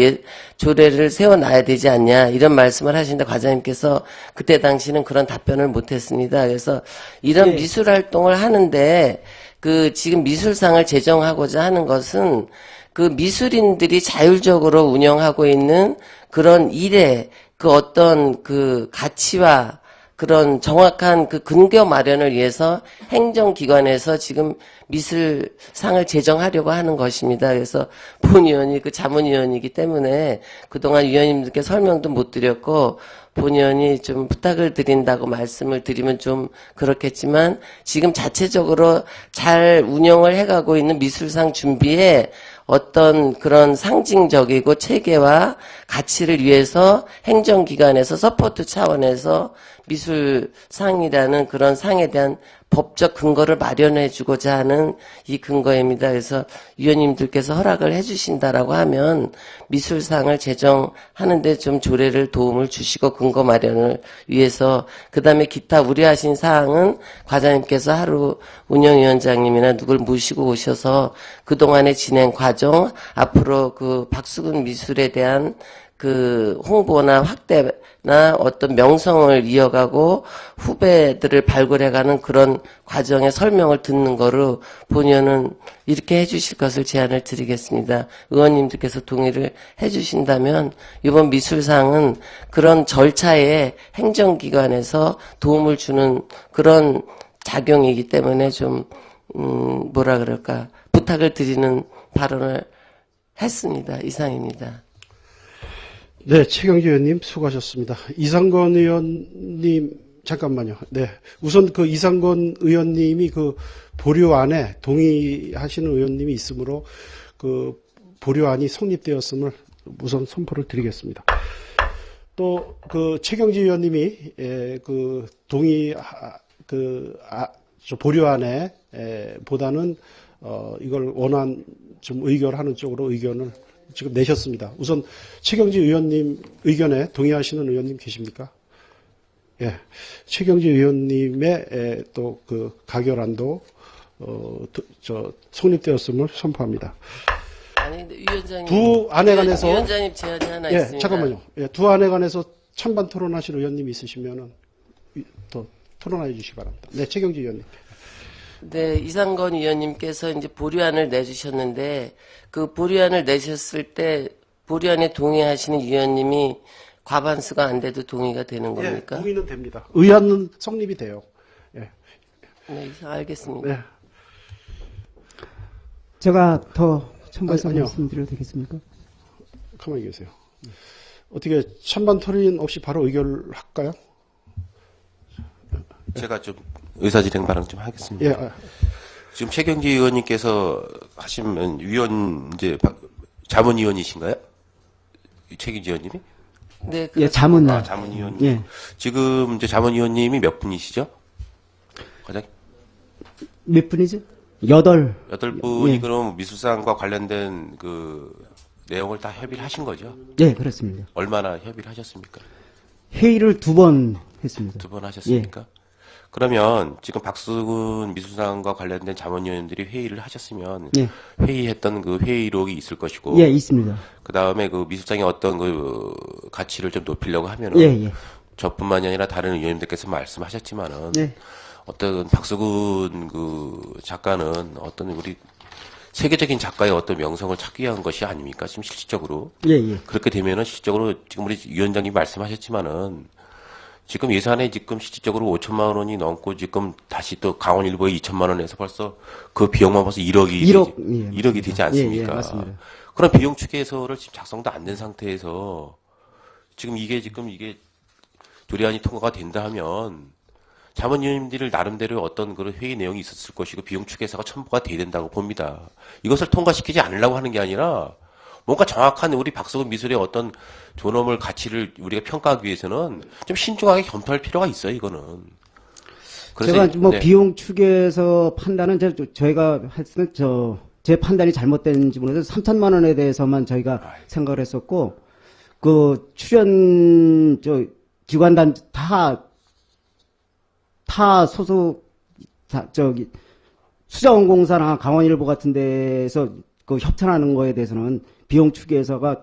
조례를 세워놔야 되지 않냐 이런 말씀을 하시는데 과장님께서 그때 당시는 그런 답변을 못 했습니다. 그래서 이런 미술 활동을 하는데 그 지금 미술상을 제정하고자 하는 것은 그 미술인들이 자율적으로 운영하고 있는 그런 일에 그 어떤 그 가치와 그런 정확한 그 근거 마련을 위해서 행정기관에서 지금 미술상을 제정하려고 하는 것입니다. 그래서 본위원이 그 자문위원이기 때문에 그동안 위원님들께 설명도 못 드렸고 본위원이 좀 부탁을 드린다고 말씀을 드리면 좀 그렇겠지만 지금 자체적으로 잘 운영을 해가고 있는 미술상 준비에 어떤 그런 상징적이고 체계와 가치를 위해서 행정기관에서 서포트 차원에서 미술상이라는 그런 상에 대한 법적 근거를 마련해 주고자 하는 이 근거입니다. 그래서 위원님들께서 허락을 해 주신다라고 하면 미술상을 제정하는데 좀 조례를 도움을 주시고 근거 마련을 위해서 그다음에 기타 우려하신 사항은 과장님께서 하루 운영위원장님이나 누굴 모시고 오셔서 그동안의 진행 과정 앞으로 그 박수근 미술에 대한 그 홍보나 확대나 어떤 명성을 이어가고 후배들을 발굴해가는 그런 과정의 설명을 듣는 거로 본의원은 이렇게 해주실 것을 제안을 드리겠습니다. 의원님들께서 동의를 해주신다면 이번 미술상은 그런 절차에 행정기관에서 도움을 주는 그런 작용이기 때문에 좀 뭐라 그럴까 부탁을 드리는 발언을 했습니다. 이상입니다. 네, 최경지 의원님 수고하셨습니다. 이상건 의원님 잠깐만요. 네, 우선 그 이상건 의원님이 그 보류안에 동의하시는 의원님이 있으므로 그 보류안이 성립되었음을 우선 선포를 드리겠습니다. 또 그 최경지 의원님이 그 보류안에 보다는 이걸 원안 좀 의결하는 쪽으로 의견을 지금 내셨습니다. 우선 최경지 의원님 의견에 동의하시는 의원님 계십니까? 예, 최경지 의원님의 또 그 가결안도 성립되었음을 선포합니다. 아니, 근데 위원장님. 두 안에 관해서 위원장님 제안이 하나 예, 있습니다. 잠깐만요. 예, 두 안에 관해서 찬반 토론하실 의원님이 있으시면은 또 토론해 주시기 바랍니다. 네, 최경지 의원님. 네, 이상건 위원님께서 이제 보류안을 내주셨는데 그 보류안을 내셨을 때 보류안에 동의하시는 위원님이 과반수가 안 돼도 동의가 되는 겁니까? 예, 동의는 됩니다. 의안은 성립이 돼요. 예. 네, 알겠습니다. 네. 제가 더 첨가해서 아니요. 말씀드려도 되겠습니까? 가만히 계세요. 어떻게 찬반 토론 없이 바로 의결할까요? 제가 좀 의사진행 발언 좀 하겠습니다. 예. 지금 최경지 의원님께서 하시면 위원 이제 자문위원이신가요? 최기지 의원님이? 네, 예, 자문날. 아, 자문위원님. 예. 지금 이제 자문위원님이 몇 분이시죠? 과장 몇 분이죠? 8. 8분이 예. 그럼 미술상과 관련된 그 내용을 다 협의를 하신 거죠? 네, 그렇습니다. 얼마나 협의를 하셨습니까? 회의를 2번 했습니다. 2번 하셨습니까? 그러면 지금 박수근 미술상과 관련된 자문위원들이 회의를 하셨으면 예. 회의했던 그 회의록이 있을 것이고 예, 있습니다. 그 다음에 그 미술상의 어떤 그 가치를 좀 높이려고 하면은 예, 예. 저뿐만이 아니라 다른 의원님들께서 말씀하셨지만은 예. 어떤 박수근 그 작가는 어떤 우리 세계적인 작가의 어떤 명성을 찾기 위한 것이 아닙니까? 지금 실질적으로 예, 예. 그렇게 되면은 실질적으로 지금 우리 위원장님 말씀하셨지만은 지금 예산에 지금 실질적으로 5천만 원이 넘고 지금 다시 또 강원일보에 2천만 원에서 벌써 그 비용만 벌써 1억이 1억이 되지 않습니까? 예, 예, 맞습니다. 그런 비용 추계서를 지금 작성도 안 된 상태에서 지금 이게 조례안이 통과가 된다 하면 자문위원님들이 나름대로 어떤 그런 회의 내용이 있었을 것이고 비용 추계서가 첨부가 돼야 된다고 봅니다. 이것을 통과시키지 않으려고 하는 게 아니라 뭔가 정확한 우리 박수근 미술의 어떤 존엄을 가치를 우리가 평가하기 위해서는 좀 신중하게 검토할 필요가 있어요. 이거는. 제가 뭐 네. 비용 축에서 판단은 저희가 했을 제 판단이 잘못된지 모르겠어요. 3천만 원에 대해서만 저희가 생각을 했었고 그 출연 기관단 타 소속 수자원공사나 강원일보 같은 데서 그 협찬하는 거에 대해서는 비용 축에서가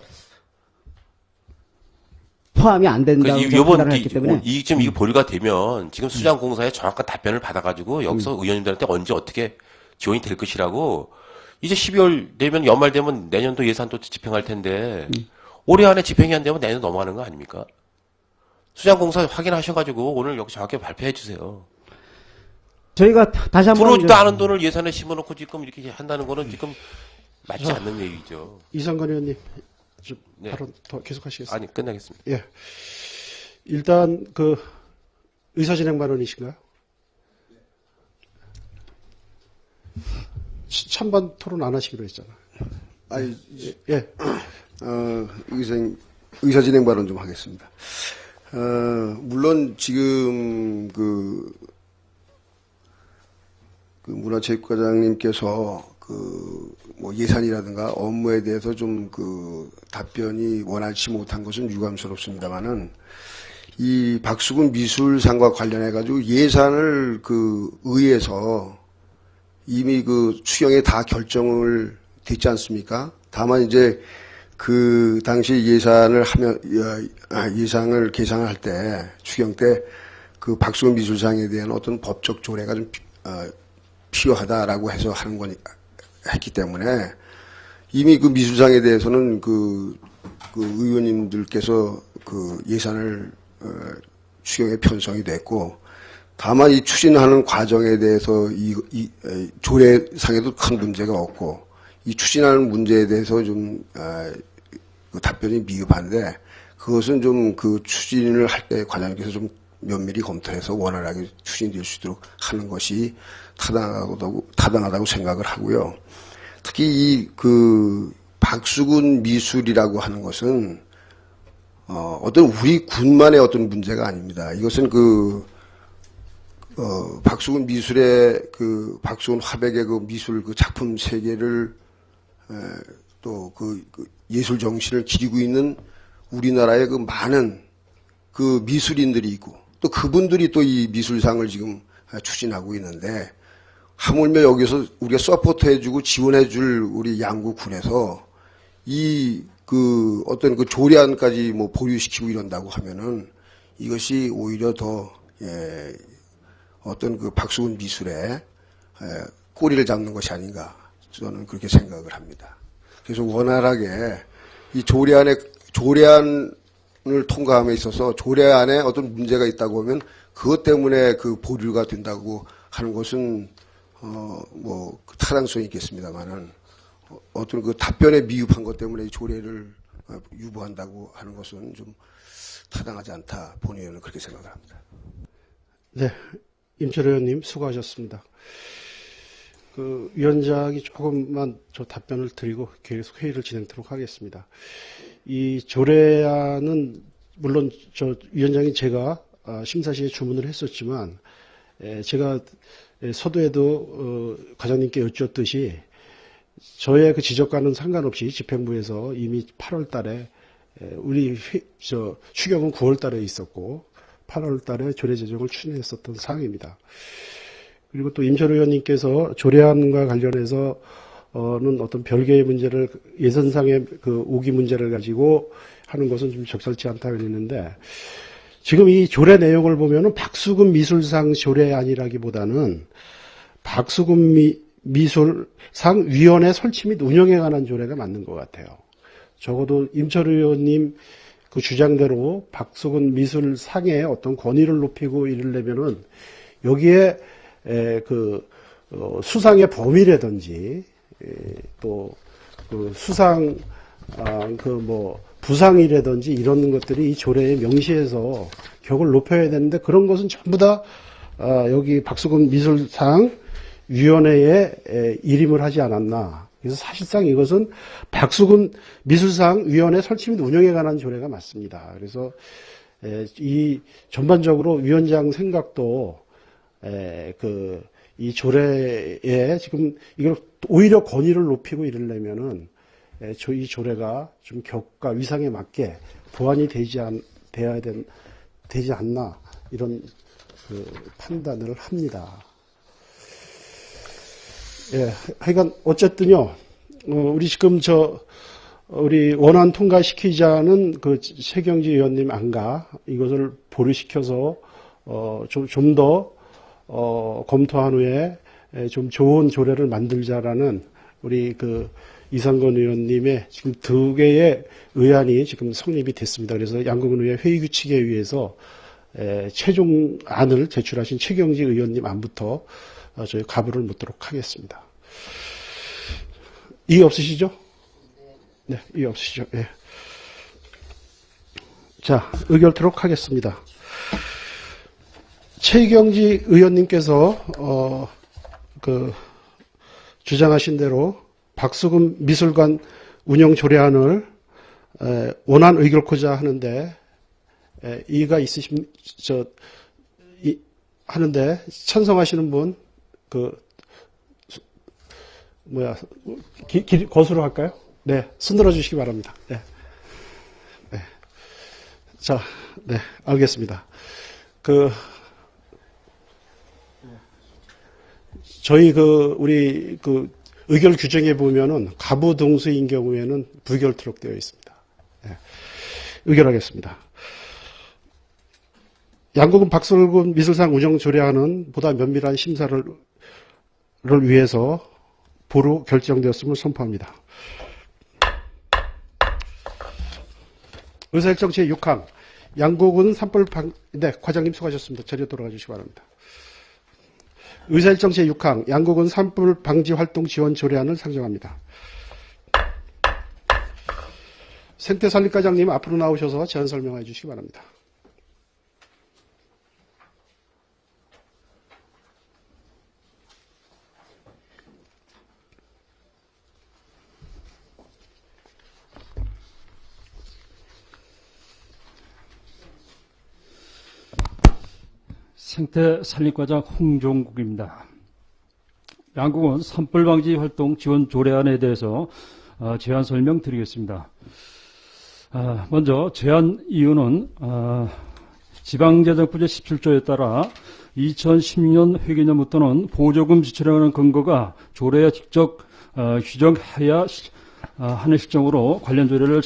포함이 안 된다고 판단을 했기 때문에 지금 이게 보류가 되면 지금 수자원공사의 정확한 답변을 받아가지고 여기서 의원님들한테 언제 어떻게 지원이 될 것이라고 이제 12월 되면 연말 되면 내년도 예산도 집행할 텐데 올해 안에 집행이 안 되면 내년 넘어가는 거 아닙니까? 수자원공사 확인하셔가지고 오늘 여기 정확하게 발표해 주세요. 저희가 다시 한번 들어오지도 않은 돈을 예산에 심어놓고 지금 이렇게 한다는 거는 지금 맞지 않는 얘기죠. 이상건 의원님, 좀 네. 발언 더 계속하시겠습니다. 아니 끝나겠습니다. 예. 일단 그 의사진행 발언이신가요? 찬반 토론 안 하시기로 했잖아요. 아니, 예. 의사진행 발언 좀 하겠습니다. 물론 지금 그 문화체육과장님께서 뭐 예산이라든가 업무에 대해서 좀 답변이 원활치 못한 것은 유감스럽습니다만은 이 박수근 미술상과 관련해가지고 예산을 의회에서 이미 추경에 다 결정을 됐지 않습니까? 다만 이제 그 당시 예산을 계산을 할 때 추경 때 그 박수근 미술상에 대한 어떤 법적 조례가 좀 필요하다라고 해서 하는 거니 했기 때문에 이미 그 미술상에 대해서는 그 의원님들께서 그 예산을 추경에 편성이 됐고 다만 이 추진하는 과정에 대해서 이 조례상에도 큰 문제가 없고 이 추진하는 문제에 대해서 좀 그 답변이 미흡한데 그것은 좀 그 추진을 할 때 과장님께서 좀 면밀히 검토해서 원활하게 추진될 수 있도록 하는 것이 타당하다고 생각을 하고요. 특히 박수근 미술이라고 하는 것은 어떤 우리 군만의 어떤 문제가 아닙니다. 이것은 박수근 미술의 박수근 화백의 미술 작품 세계를 또 예술 정신을 기리고 있는 우리나라의 많은 미술인들이 있고 또 그분들이 또 이 미술상을 지금 추진하고 있는데 하물며 여기서 우리가 서포트해주고 지원해줄 우리 양구군에서 어떤 조례안까지 뭐 보류시키고 이런다고 하면은 이것이 오히려 더 어떤 박수근 미술에 꼬리를 잡는 것이 아닌가 저는 그렇게 생각을 합니다. 그래서 원활하게 이 조례안을 통과함에 있어서 조례안에 어떤 문제가 있다고 하면 그것 때문에 보류가 된다고 하는 것은 뭐 타당성이 있겠습니다만은 어떤 답변에 미흡한 것 때문에 이 조례를 유보한다고 하는 것은 좀 타당하지 않다. 본의원은 그렇게 생각을 합니다. 네. 임철 의원님 수고하셨습니다. 위원장이 조금만 답변을 드리고 계속 회의를 진행하도록 하겠습니다. 이 조례안은 물론 저 위원장이 제가 심사시에 주문을 했었지만 제가 서두에도 과장님께 여쭈었듯이 저의 그 지적과는 상관없이 집행부에서 이미 8월 달에 우리 추경은 9월 달에 있었고 8월 달에 조례 제정을 추진했었던 사항입니다. 그리고 또 임철 의원님께서 조례안과 관련해서는 어떤 별개의 문제를 예산상의 그 오기 문제를 가지고 하는 것은 좀 적절치 않다 그랬는데 지금 이 조례 내용을 보면은 박수근 미술상 조례안이라기보다는 박수근 미술상 위원회 설치 및 운영에 관한 조례가 맞는 것 같아요. 적어도 임철 의원님 그 주장대로 박수근 미술상의 어떤 권위를 높이고 이르려면은 여기에 수상의 범위라든지 또 그 수상 부상이라든지 이런 것들이 이 조례에 명시해서 격을 높여야 되는데 그런 것은 전부 다 여기 박수근 미술상 위원회에 일임을 하지 않았나. 그래서 사실상 이것은 박수근 미술상 위원회 설치 및 운영에 관한 조례가 맞습니다. 그래서 이 전반적으로 위원장 생각도 이 조례에 지금 이걸 오히려 권위를 높이고 이러려면은 이 조례가 좀 격과 위상에 맞게 보완이 되지 않나 이런 그 판단을 합니다. 예, 하여간 어쨌든요. 우리 지금 우리 원안 통과시키자는 그 최경지 의원님 안가 이것을 보류시켜서 좀 더 검토한 후에 좀 좋은 조례를 만들자라는 우리 그 이상건 의원님의 지금 2개의 의안이 지금 성립이 됐습니다. 그래서 양궁은 의회 회의 규칙에 의해서 최종안을 제출하신 최경지 의원님 안부터 저희 가부를 묻도록 하겠습니다. 이의 없으시죠? 네, 이의 없으시죠? 예. 자, 의결토록 하겠습니다. 최경지 의원님께서 주장하신 대로 박수근 미술관 운영 조례안을 원안 의결코자 하는데 이의가 하는데 찬성하시는 분 거수로 할까요? 네, 손들어 주시기 바랍니다. 네. 네. 자, 네, 알겠습니다. 저희 우리 의결 규정에 보면은 가부 동수인 경우에는 부결토록 되어 있습니다. 네. 의결하겠습니다. 양궁은 박수근 미술상 운영 조례안은 보다 면밀한 심사를 위해서 보루 결정되었음을 선포합니다. 의사일정 제6항 양궁은 네, 과장님 수고하셨습니다. 자리로 돌아가 주시기 바랍니다. 의사일정 제6항 양궁은 산불 방지 활동 지원 조례안을 상정합니다. 생태산림과장님 앞으로 나오셔서 제안 설명해 주시기 바랍니다. 생태산림과장 홍종국입니다. 양궁은 산불방지 활동 지원 조례안에 대해서 제안 설명드리겠습니다. 먼저 제안 이유는 지방재정부제 17조에 따라 2016년 회계년부터는 보조금 지출하는 근거가 조례에 직접 규정해야 하는 실정으로 관련 조례를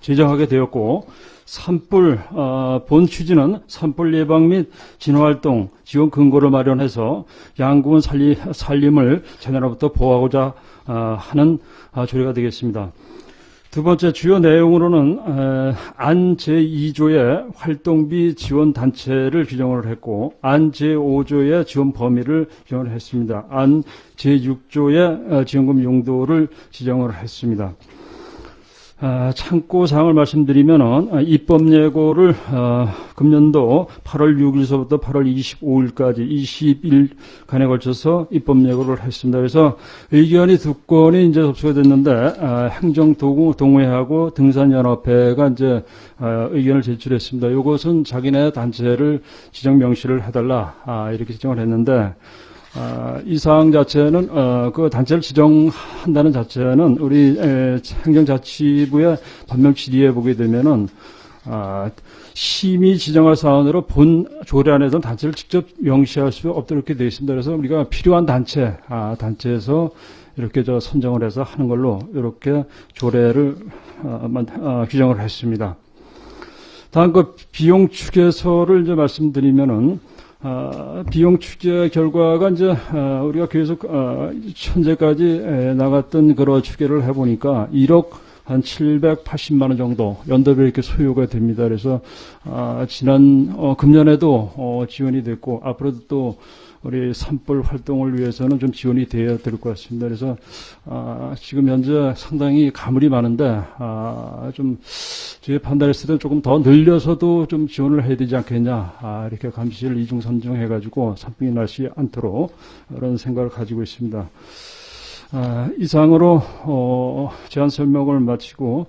제정하게 되었고 산불 본 취지는 산불 예방 및 진화활동 지원 근거를 마련해서 양궁은 산림을 재난으로부터 보호하고자 하는 조례가 되겠습니다. 두 번째 주요 내용으로는 안 제2조의 활동비 지원 단체를 규정을 했고 안 제5조의 지원 범위를 규정을 했습니다. 안 제6조의 지원금 용도를 지정을 했습니다. 참고 사항을 말씀드리면은 입법 예고를 금년도 8월 6일서부터 8월 25일까지 20일간에 걸쳐서 입법 예고를 했습니다. 그래서 의견이 2건이 이제 접수가 됐는데 행정동호회하고 등산연합회가 이제 의견을 제출했습니다. 이것은 자기네 단체를 지정 명시를 해달라 이렇게 지정을 했는데. 이 사항 자체는, 그 단체를 지정한다는 자체는 우리 행정자치부의 법령 질의에 보게 되면은, 심의 지정할 사안으로 본 조례안에서는 단체를 직접 명시할 수 없도록 이렇게 되어 있습니다. 그래서 우리가 필요한 단체에서 이렇게 선정을 해서 하는 걸로 이렇게 조례를, 규정을 했습니다. 다음 그 비용 추계서를 이제 말씀드리면은, 비용 추계 결과가 이제, 우리가 계속, 현재까지 나갔던 그런 추계를 해보니까 1억 한 780만원 정도 연도별 이렇게 소요가 됩니다. 그래서, 금년에도, 지원이 됐고, 앞으로도 또 우리 산불 활동을 위해서는 좀 지원이 되어야 될 것 같습니다. 그래서, 지금 현재 상당히 가물이 많은데, 좀, 저희 판단했을 때는 조금 더 늘려서도 좀 지원을 해야 되지 않겠냐, 이렇게 감시를 이중삼중 해가지고 산불이 나지 않도록 그런 생각을 가지고 있습니다. 이상으로, 제안 설명을 마치고,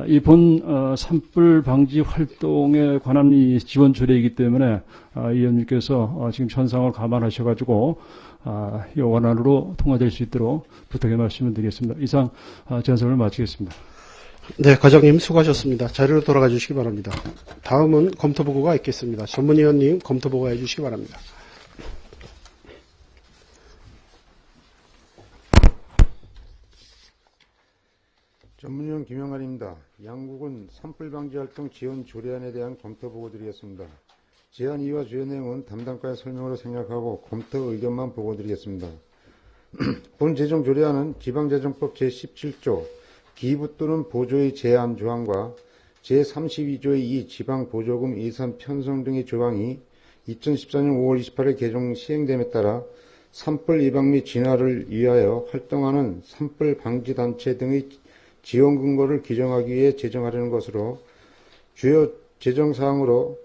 이번, 산불 방지 활동에 관한 이 지원 조례이기 때문에, 의원님께서 지금 현상을 감안하셔가지고, 이 원안으로 통과될 수 있도록 부탁의 말씀을 드리겠습니다. 이상, 제안 설명을 마치겠습니다. 네, 과장님 수고하셨습니다. 자리로 돌아가 주시기 바랍니다. 다음은 검토보고가 있겠습니다. 전문위원님 검토보고 해주시기 바랍니다. 전문위원 김영환입니다. 양국은 산불방지 활동 지원 조례안에 대한 검토보고 드리겠습니다. 제안 이유와 주요 내용은 담당과의 설명으로 생략하고 검토 의견만 보고 드리겠습니다. 본 제정 조례안은 지방재정법 제17조 기부 또는 보조의 제한 조항과 제32조의 2 지방보조금 예산 편성 등의 조항이 2014년 5월 28일 개정 시행됨에 따라 산불 예방 및 진화를 위하여 활동하는 산불 방지 단체 등의 지원 근거를 규정하기 위해 제정하려는 것으로 주요 제정사항으로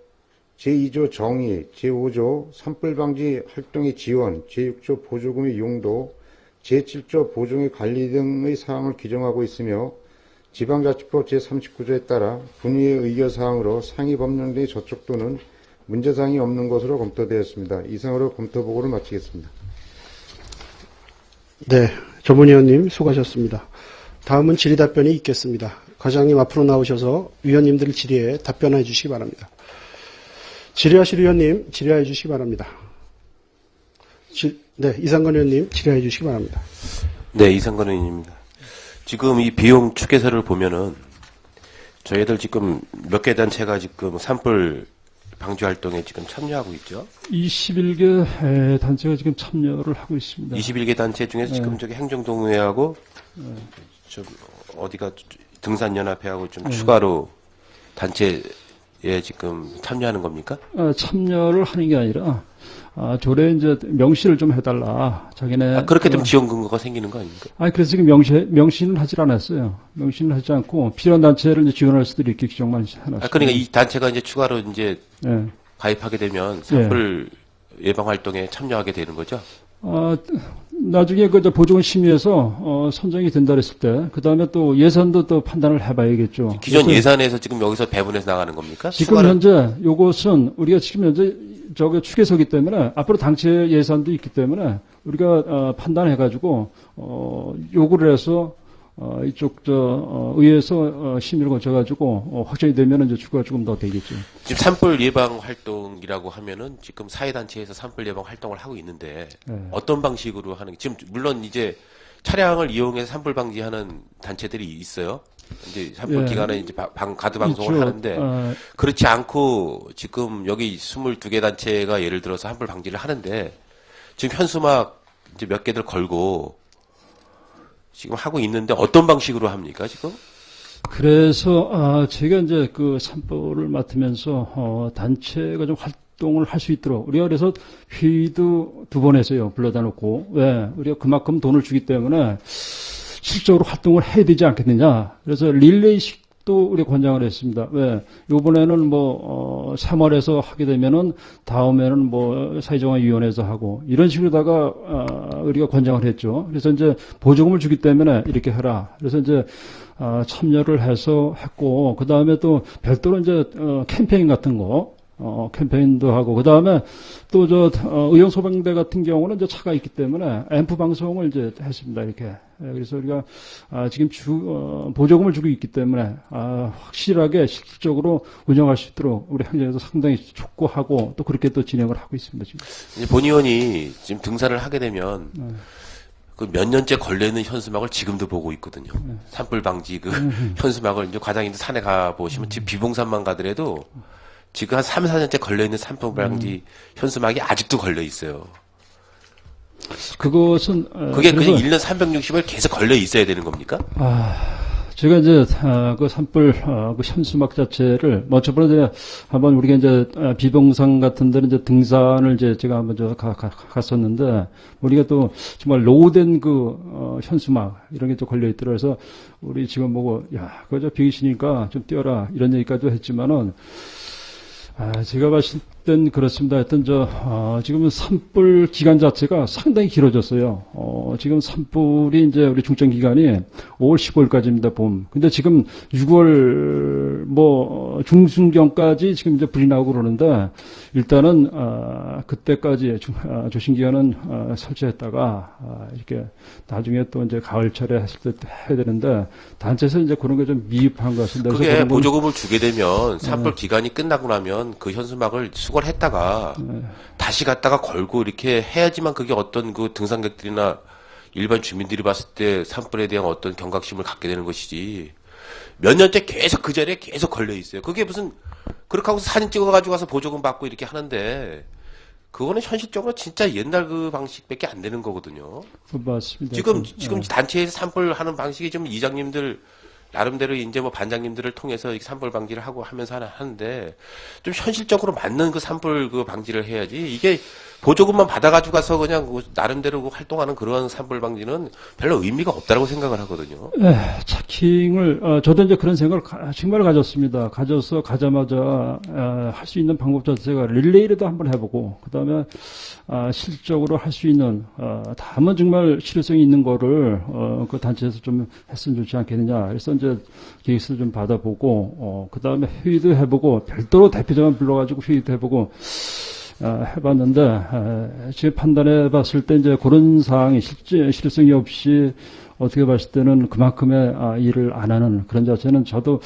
제2조 정의, 제5조 산불 방지 활동의 지원, 제6조 보조금의 용도, 제7조 보조금의 관리 등의 사항을 규정하고 있으며 지방자치법 제39조에 따라 분위의 의결사항으로 상위 법령 등의 저촉 또는 문제사항이 없는 것으로 검토되었습니다. 이상으로 검토보고를 마치겠습니다. 네, 전문위원님 수고하셨습니다. 다음은 질의답변이 있겠습니다. 과장님 앞으로 나오셔서 위원님들 질의에 답변해 주시기 바랍니다. 질의하실 위원님 질의해 주시기 바랍니다. 네, 이상건 의원님 질의해 주시기 바랍니다. 네, 이상건 의원입니다. 지금 이 비용 추계서를 보면은 저희들 지금 몇 개 단체가 지금 산불 방지 활동에 지금 참여하고 있죠. 21개 단체가 지금 참여를 하고 있습니다. 21개 단체 중에서 지금 저기 행정동호회하고 좀 어디가 등산연합회하고 좀 추가로 단체에 지금 참여하는 겁니까? 참여를 하는 게 아니라 조례 이제 명시를 좀 해달라. 자기네 그렇게 되면 지원 근거가 생기는 거 아닙니까? 그래서 지금 명시는 하질 않았어요. 명시는 하지 않고 필요한 단체를 이제 지원할 수도 이렇게 규정만 해놨어요. 그러니까 이 단체가 이제 추가로 이제 가입하게 되면 산불 예방 활동에 참여하게 되는 거죠? 나중에 그 보조금 심의해서 선정이 된다 그랬을 때, 그 다음에 또 예산도 또 판단을 해봐야겠죠. 기존 예산에서 지금 여기서 배분해서 나가는 겁니까? 지금 현재 요것은 우리가 지금 현재 저게 추계서기 때문에 앞으로 당체 예산도 있기 때문에 우리가 판단해가지고 요구를 해서 이쪽 의회에서 심의를 거쳐가지고 확정이 되면 이제 추가가 조금 더 되겠죠. 지금 산불 예방 활동이라고 하면은 지금 사회단체에서 산불 예방 활동을 하고 있는데 어떤 방식으로 하는 지금 물론 이제 차량을 이용해서 산불 방지하는 단체들이 있어요. 이제 산불 기간에 이제 가드 방송을 있죠. 하는데 그렇지 않고 지금 여기 22개 단체가 예를 들어서 산불 방지를 하는데 지금 현수막 이제 몇 개들 걸고 지금 하고 있는데 어떤 방식으로 합니까, 지금? 그래서, 제가 이제 그 산불을 맡으면서, 단체가 좀 활동을 할 수 있도록, 우리가 그래서 회의도 2번 했어요. 불러다 놓고. 왜? 우리가 그만큼 돈을 주기 때문에, 실질적으로 활동을 해야 되지 않겠느냐. 그래서 릴레이식도 우리 권장을 했습니다. 왜? 요번에는 새말에서 하게 되면은 다음에는 사회정화위원회에서 하고 이런 식으로다가 우리가 권장을 했죠. 그래서 이제 보조금을 주기 때문에 이렇게 해라. 그래서 이제 참여를 해서 했고, 그 다음에 또 별도로 이제 캠페인 같은 거, 캠페인도 하고, 그 다음에 또 의용소방대 같은 경우는 이제 차가 있기 때문에 앰프 방송을 이제 했습니다. 이렇게. 그래서 우리가 지금 보조금을 주고 있기 때문에 확실하게 실질적으로 운영할 수 있도록 우리 행정에서 상당히 촉구하고 또 그렇게 또 진행을 하고 있습니다. 지금. 이제 본 의원이 지금 등산을 하게 되면 그 몇 년째 걸려있는 현수막을 지금도 보고 있거든요. 산불 방지 그 현수막을 이제 과장님도 산에 가 보시면 지금 비봉산만 가더라도 지금 한 3, 4년째 걸려있는 산불 방지 현수막이 아직도 걸려 있어요. 그것은 그게 그래서 그냥 1년 360일 계속 걸려 있어야 되는 겁니까? 제가 이제 그 산불 그 현수막 자체를 저번에 이제 한번 우리가 이제 비봉산 같은 데는 이제 등산을 이제 제가 한번 갔었는데 우리가 또 정말 로우된 그 현수막 이런 게 또 걸려 있더라고요. 그래서 우리 지금 보고 야 그거 비기시니까 좀 뛰어라 이런 얘기까지도 했지만은 제가 봤을 땐 그렇습니다. 하여튼 지금은 산불 기간 자체가 상당히 길어졌어요. 지금 산불이 이제 우리 중점 기간이 5월 15일까지입니다, 봄. 근데 지금 6월 중순경까지 지금 이제 불이 나오고 그러는데 일단은 그때까지 조심 기간은 설치했다가 이렇게 나중에 또 이제 가을철에 했을 때 해야 되는데 단체에서 이제 그런 게 좀 미흡한 것 같습니다. 그게 보조금을 주게 되면 산불 기간이 끝나고 나면 그 현수막을 수거를 했다가 다시 갔다가 걸고 이렇게 해야지만 그게 어떤 그 등산객들이나 일반 주민들이 봤을 때 산불에 대한 어떤 경각심을 갖게 되는 것이지 몇 년째 계속 그 자리에 계속 걸려 있어요. 그게 무슨 그렇게 하고 사진 찍어가지고 가서 보조금 받고 이렇게 하는데 그거는 현실적으로 진짜 옛날 그 방식밖에 안 되는 거거든요. 맞습니다. 지금 단체에서 산불 하는 방식이 좀 이장님들 나름대로 이제 반장님들을 통해서 산불 방지를 하고 하면서 하는데 좀 현실적으로 맞는 그 산불 그 방지를 해야지 이게 보조금만 받아가지고 가서 그냥 나름대로 활동하는 그런 산불 방지는 별로 의미가 없다고 생각을 하거든요. 차킹을 저도 이제 그런 생각을 정말 가졌습니다. 가자마자 할 수 있는 방법 자체가 릴레이라도 한번 해보고 그 다음에 실적으로 할 수 있는 다만 정말 실효성이 있는 거를 그 단체에서 좀 했으면 좋지 않겠느냐. 그래서 이제 계획서를 좀 받아보고 그 다음에 회의도 해보고 별도로 대표자만 불러가지고 회의도 해보고. 해봤는데, 제 판단해 봤을 때 이제 그런 사항이 실효성이 없이 어떻게 봤을 때는 그만큼의 일을 안 하는 그런 자체는 저도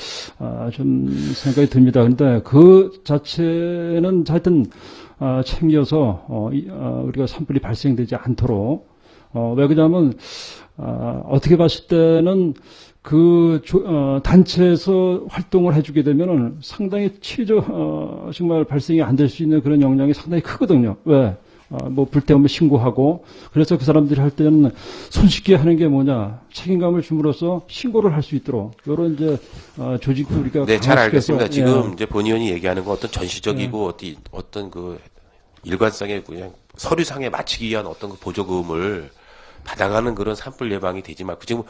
좀 생각이 듭니다. 근데 그 자체는 하여튼 챙겨서 우리가 산불이 발생되지 않도록 왜 그러냐면 어떻게 봤을 때는 단체에서 활동을 해주게 되면은 상당히 정말 발생이 안 될 수 있는 그런 영향이 상당히 크거든요. 왜? 불태우면 신고하고, 그래서 그 사람들이 할 때는 손쉽게 하는 게 뭐냐, 책임감을 줌으로써 신고를 할 수 있도록, 요런 이제, 조직도 우리가. 네, 잘 알겠습니다. 지금 이제 본 의원이 얘기하는 건 어떤 전시적이고, 어떤 그 일관성의 그냥 서류상에 맞추기 위한 어떤 그 보조금을 받아가는 그런 산불 예방이 되지 말고 지금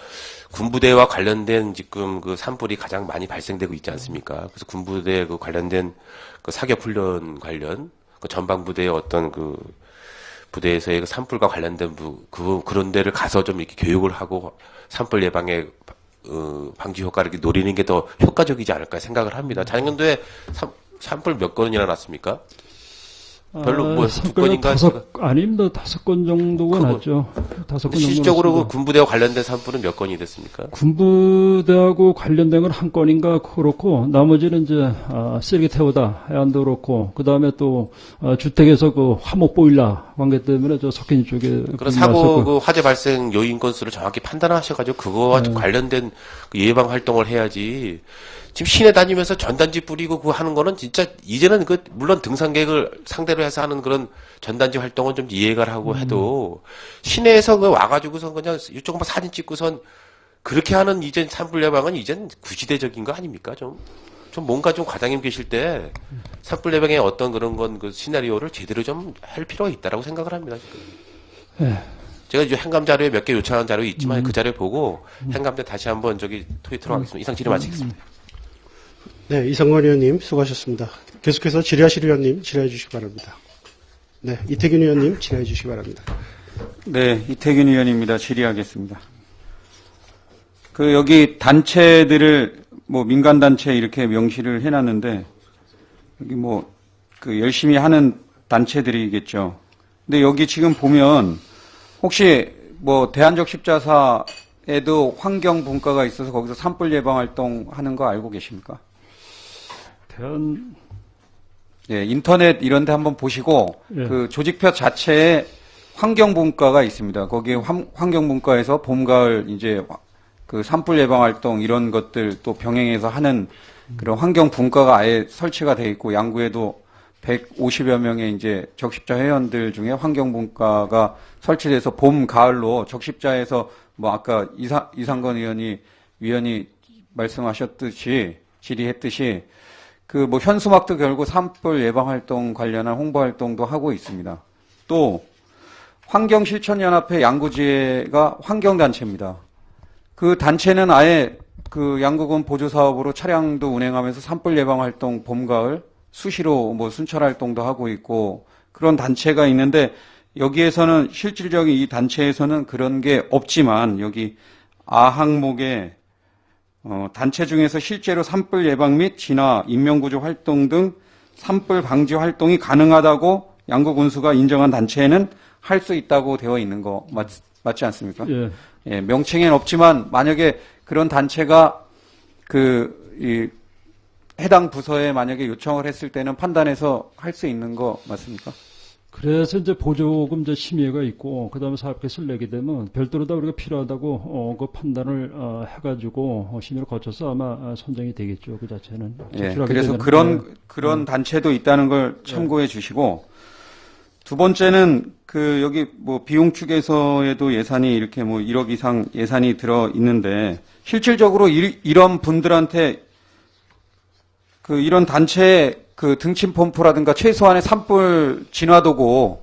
군부대와 관련된 지금 그 산불이 가장 많이 발생되고 있지 않습니까? 그래서 군부대 그 관련된 그 사격 훈련 관련 그 전방부대의 어떤 그 부대에서의 그 산불과 관련된 그런 데를 가서 좀 이렇게 교육을 하고 산불 예방에 방지 효과를 이렇게 노리는 게 더 효과적이지 않을까 생각을 합니다. 작년도에 산불 몇 건이나 났습니까? 별로 두 건인가? 아닙니다. 5건 정도가 났죠. 5건 정도. 실질적으로 그 군부대와 관련된 산불은 몇 건이 됐습니까? 군부대하고 관련된 건 한 건인가 그렇고 나머지는 이제 쓰레기 태우다 해안도 그렇고 그 다음에 또 주택에서 그 화목 보일러 관계 때문에 저 석회리 쪽에 그런 사고 그 화재 발생 요인 건수를 정확히 판단하셔가지고 그거와 관련된 그 예방 활동을 해야지. 지금 시내 다니면서 전단지 뿌리고 그거 하는 거는 진짜 이제는 물론 등산객을 상대로 해서 하는 그런 전단지 활동은 좀 이해가 하고 해도 시내에서 와가지고선 그냥 이쪽 사진 찍고선 그렇게 하는 이젠 산불 예방은 이젠 구시대적인 거 아닙니까? 좀 뭔가 좀 과장님 계실 때 산불 예방의 어떤 그런 건 그 시나리오를 제대로 좀 할 필요가 있다라고 생각을 합니다. 지금. 네. 제가 이제 행감 자료에 몇 개 요청한 자료 있지만 그 자료 보고 행감 때 다시 한번 토의토록 하겠습니다. 이상 질의 마치겠습니다. 네, 이성건 의원님 수고하셨습니다. 계속해서 질의하실 의원님 질의해 주시기 바랍니다. 네, 이태균 의원님 질의해 주시기 바랍니다. 네, 이태균 의원입니다. 질의하겠습니다. 여기 단체들을 민간단체 이렇게 명시를 해놨는데, 여기 열심히 하는 단체들이겠죠. 근데 여기 지금 보면, 혹시 대한적 십자사에도 환경 분과가 있어서 거기서 산불 예방 활동 하는 거 알고 계십니까? 예, 인터넷 이런 데 한번 보시고, 예. 그 조직표 자체에 환경분과가 있습니다. 거기에 환경분과에서 봄, 가을 이제 그 산불 예방 활동 이런 것들 또 병행해서 하는 그런 환경분과가 아예 설치가 돼 있고, 양구에도 150여 명의 이제 적십자 회원들 중에 환경분과가 설치돼서 봄, 가을로 적십자에서 아까 이상건 위원이 말씀하셨듯이 질의했듯이 현수막도 결국 산불 예방 활동 관련한 홍보 활동도 하고 있습니다. 또 환경실천연합회 양구지회가 환경단체입니다. 그 단체는 아예 양구군 보조사업으로 차량도 운행하면서 산불 예방 활동 봄, 가을 수시로 순찰 활동도 하고 있고 그런 단체가 있는데 여기에서는 실질적인 이 단체에서는 그런 게 없지만 여기 아 항목에 단체 중에서 실제로 산불 예방 및 진화, 인명구조 활동 등 산불 방지 활동이 가능하다고 양구군수가 인정한 단체에는 할 수 있다고 되어 있는 거 맞지 않습니까? 예. 예, 명칭엔 없지만 만약에 그런 단체가 해당 부서에 만약에 요청을 했을 때는 판단해서 할 수 있는 거 맞습니까? 그래서 이제 보조금 이제 심의가 있고, 그 다음에 사업계획서를 내게 되면 별도로 다 우리가 필요하다고, 그 판단을, 해가지고, 심의를 거쳐서 아마 선정이 되겠죠. 그 자체는. 예. 그래서 그런 단체도 있다는 걸 참고해 주시고, 두 번째는 여기 비용 축에서에도 예산이 이렇게 1억 이상 예산이 들어 있는데, 실질적으로 이런 분들한테 이런 단체의 등침 펌프라든가 최소한의 산불 진화도구,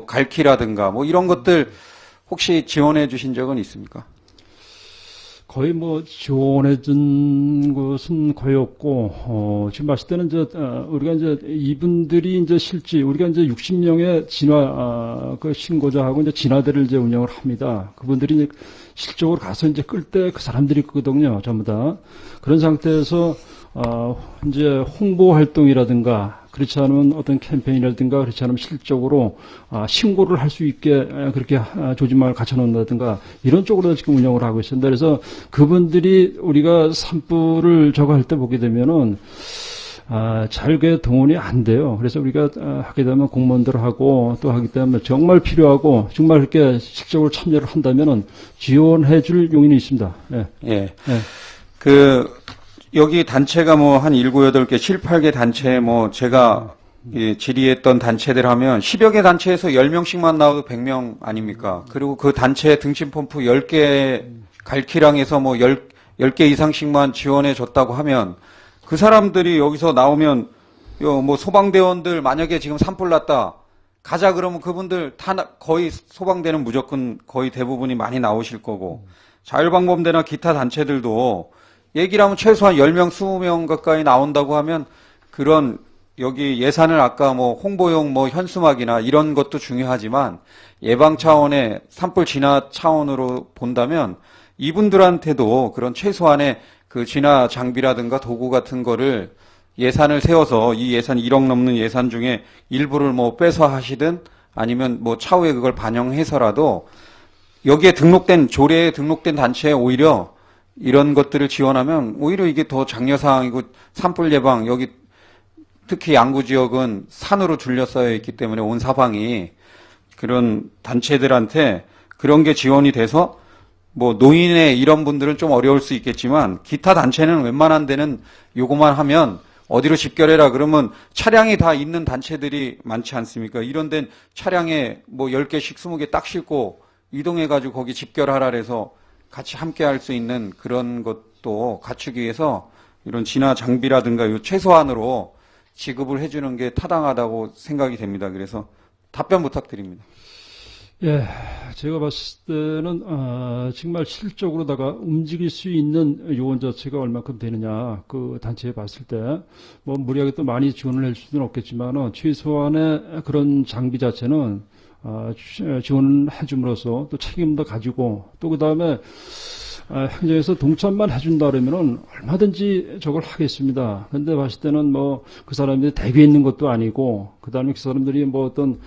갈키라든가 이런 것들 혹시 지원해 주신 적은 있습니까? 거의 지원해 준 것은 거의 없고, 지금 봤을 때는 우리가 이분들이 우리가 60명의 진화, 신고자하고 신화대를 운영을 합니다. 그분들이 실적으로 가서 끌 때 그 사람들이 있거든요, 전부 다. 그런 상태에서, 홍보 활동이라든가, 그렇지 않으면 어떤 캠페인이라든가, 그렇지 않으면 실적으로, 신고를 할 수 있게, 그렇게 조직망을 갖춰놓는다든가, 이런 쪽으로 지금 운영을 하고 있습니다. 그래서 그분들이 우리가 산불을 저거 할 때 보게 되면은, 잘 동원이 안 돼요. 그래서 우리가 하게 되면 공무원들하고 또 하기 때문에 정말 필요하고, 정말 그렇게 실적으로 참여를 한다면은 지원해 줄 용인이 있습니다. 예. 예. 예. 여기 단체가 한 7, 8개, 7, 8개 단체 제가 질의했던 단체들 하면 10여 개 단체에서 10명씩만 나와도 100명 아닙니까? 그리고 그 단체 등심 펌프 10개 갈키랑에서 10개 이상씩만 지원해 줬다고 하면 그 사람들이 여기서 나오면 소방대원들 만약에 지금 산불 났다 가자 그러면 그분들 거의 소방대는 무조건 거의 대부분이 많이 나오실 거고 자율방범대나 기타 단체들도 얘기를 하면 최소한 10명, 20명 가까이 나온다고 하면 그런 여기 예산을 아까 홍보용 현수막이나 이런 것도 중요하지만 예방 차원의 산불 진화 차원으로 본다면 이분들한테도 그런 최소한의 진화 장비라든가 도구 같은 거를 예산을 세워서 이 예산 1억 넘는 예산 중에 일부를 빼서 하시든 아니면 차후에 그걸 반영해서라도 여기에 조례에 등록된 단체에 오히려 이런 것들을 지원하면 오히려 이게 더 장려사항이고 산불 예방 여기 특히 양구 지역은 산으로 둘러싸여 있기 때문에 온 사방이 그런 단체들한테 그런 게 지원이 돼서 노인의 이런 분들은 좀 어려울 수 있겠지만 기타 단체는 웬만한 데는 요거만 하면 어디로 집결해라 그러면 차량이 다 있는 단체들이 많지 않습니까? 이런 데는 차량에 10개씩 20개 딱 싣고 이동해가지고 거기 집결하라 그래서 같이 함께 할 수 있는 그런 것도 갖추기 위해서 이런 진화 장비라든가 요 최소한으로 지급을 해주는 게 타당하다고 생각이 됩니다. 그래서 답변 부탁드립니다. 예, 제가 봤을 때는 정말 실적으로다가 움직일 수 있는 요원 자체가 얼마큼 되느냐 그 단체에 봤을 때 뭐 무리하게 또 많이 지원을 할 수는 없겠지만 최소한의 그런 장비 자체는 지원을 해줌으로써 또 책임도 가지고 또 그 다음에 행정에서 동참만 해준다 그러면은 얼마든지 저걸 하겠습니다. 근데 봤을 때는 뭐 그 사람들이 대비해 있는 것도 아니고 그 다음에 그 사람들이 뭐 어떤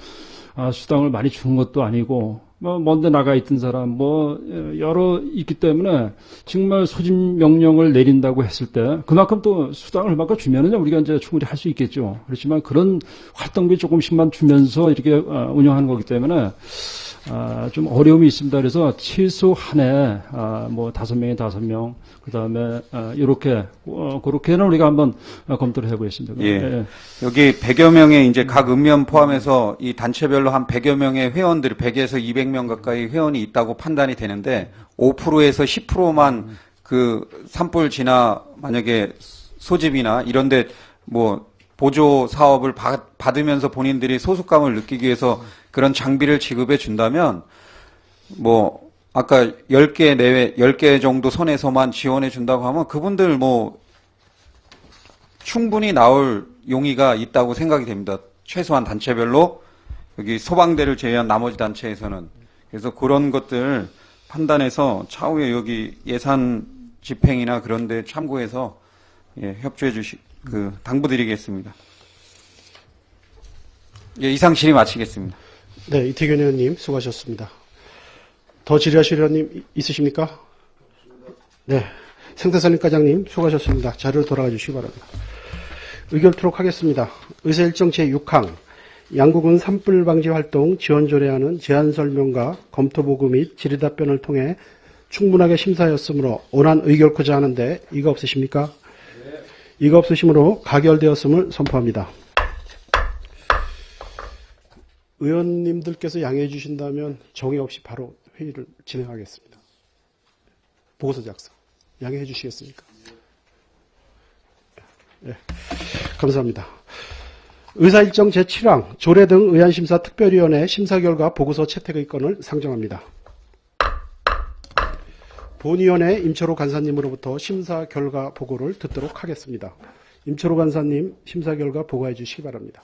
수당을 많이 주는 것도 아니고, 뭐, 먼데 나가 있던 사람, 뭐, 여러 있기 때문에 정말 소집 명령을 내린다고 했을 때, 그만큼 또 수당을 얼마큼 주면은 우리가 이제 충분히 할 수 있겠죠. 그렇지만 그런 활동비 조금씩만 주면서 이렇게 운영하는 거기 때문에, 좀 어려움이 있습니다. 그래서 최소한에, 뭐, 5명에 5명, 그 다음에, 그렇게는 우리가 한번 검토를 해보겠습니다. 예. 여기 100여 명의 이제 각 읍면 포함해서 이 단체별로 한 100여 명의 회원들이 100에서 200명 가까이 회원이 있다고 판단이 되는데 5%에서 10%만 그 산불 진화 만약에 소집이나 이런데 뭐 보조 사업을 받으면서 본인들이 소속감을 느끼기 위해서 그런 장비를 지급해 준다면 뭐 아까 10개 내외 10개 정도 선에서만 지원해 준다고 하면 그분들 뭐 충분히 나올 용의가 있다고 생각이 됩니다. 최소한 단체별로 여기 소방대를 제외한 나머지 단체에서는. 그래서 그런 것들 판단해서 차후에 여기 예산 집행이나 그런 데 참고해서 협조해 당부드리겠습니다. 이상 질의 마치겠습니다. 네, 이태균 의원님 수고하셨습니다. 더 질의하실 의원님 있으십니까? 네, 생태산림 과장님 수고하셨습니다. 자료로 돌아가 주시기 바랍니다. 의결토록 하겠습니다. 의사일정 제6항 양국은 산불 방지 활동 지원 조례안은 제안 설명과 검토 보고 및 질의 답변을 통해 충분하게 심사하였으므로 원안 의결코자 하는데 이거 없으십니까? 네. 이거 없으시므로 가결되었음을 선포합니다. 의원님들께서 양해해 주신다면 정의 없이 바로 회의를 진행하겠습니다. 보고서 작성 양해해 주시겠습니까? 네, 감사합니다. 의사일정 제7항 조례 등 의안심사 특별위원회 심사 결과 보고서 채택의 건을 상정합니다. 본위원회 임철호 간사님으로부터 심사 결과 보고를 듣도록 하겠습니다. 임철호 간사님 심사 결과 보고해 주시기 바랍니다.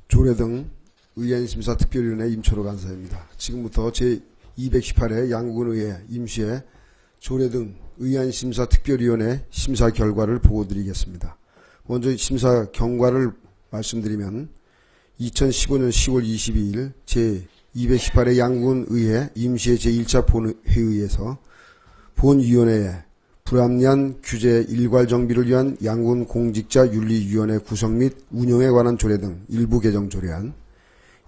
조례 등 의안심사 특별위원회 임철호 간사입니다. 지금부터 제218회 양국은의회 임시회 조례 등 의안심사 특별위원회 심사 결과를 보고드리겠습니다. 먼저 심사 경과를 말씀드리면 2015년 10월 22일 제218회 양국은의회 임시회 제1차 본회의에서 본위원회에 불합리한 규제 일괄 정비를 위한 양군 공직자 윤리위원회 구성 및 운영에 관한 조례 등 일부 개정 조례안,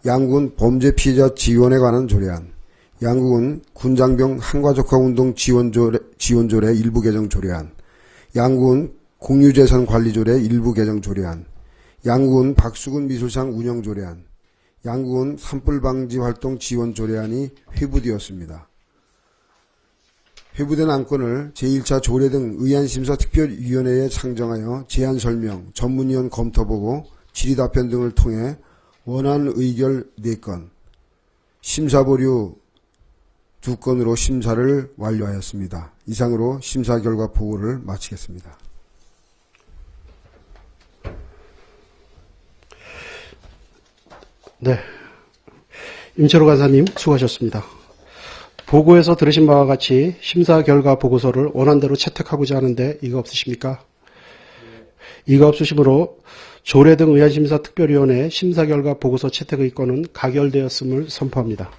양군 범죄 피해자 지원에 관한 조례안, 양국은 군장병 한가족화 운동 지원 조례 일부 개정 조례안, 양군 공유재산 관리 조례 일부 개정 조례안, 양군 박수군 미술상 운영 조례안, 양군 산불 방지 활동 지원 조례안이 회부되었습니다. 회부된 안건을 제1차 조례 등 의안심사 특별위원회에 상정하여 제안 설명, 전문위원 검토보고, 질의답변 등을 통해 원안 의결 4건, 심사보류 2건으로 심사를 완료하였습니다. 이상으로 심사 결과 보고를 마치겠습니다. 네, 임철호 간사님 수고하셨습니다. 보고에서 들으신 바와 같이 심사 결과 보고서를 원안대로 채택하고자 하는데 이거 없으십니까? 이거 없으시므로 조례 등 의안심사 특별위원회 심사 결과 보고서 채택의 건은 가결되었음을 선포합니다.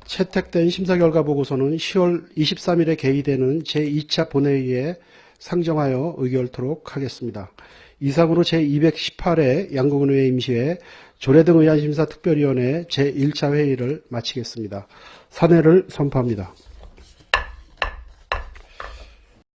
채택된 심사 결과 보고서는 10월 23일에 개의되는 제2차 본회의에 상정하여 의결토록 하겠습니다. 이상으로 제218회 양국은의회 임시회 조례 등 의안심사 특별위원회 제1차 회의를 마치겠습니다. 사내를 선포합니다.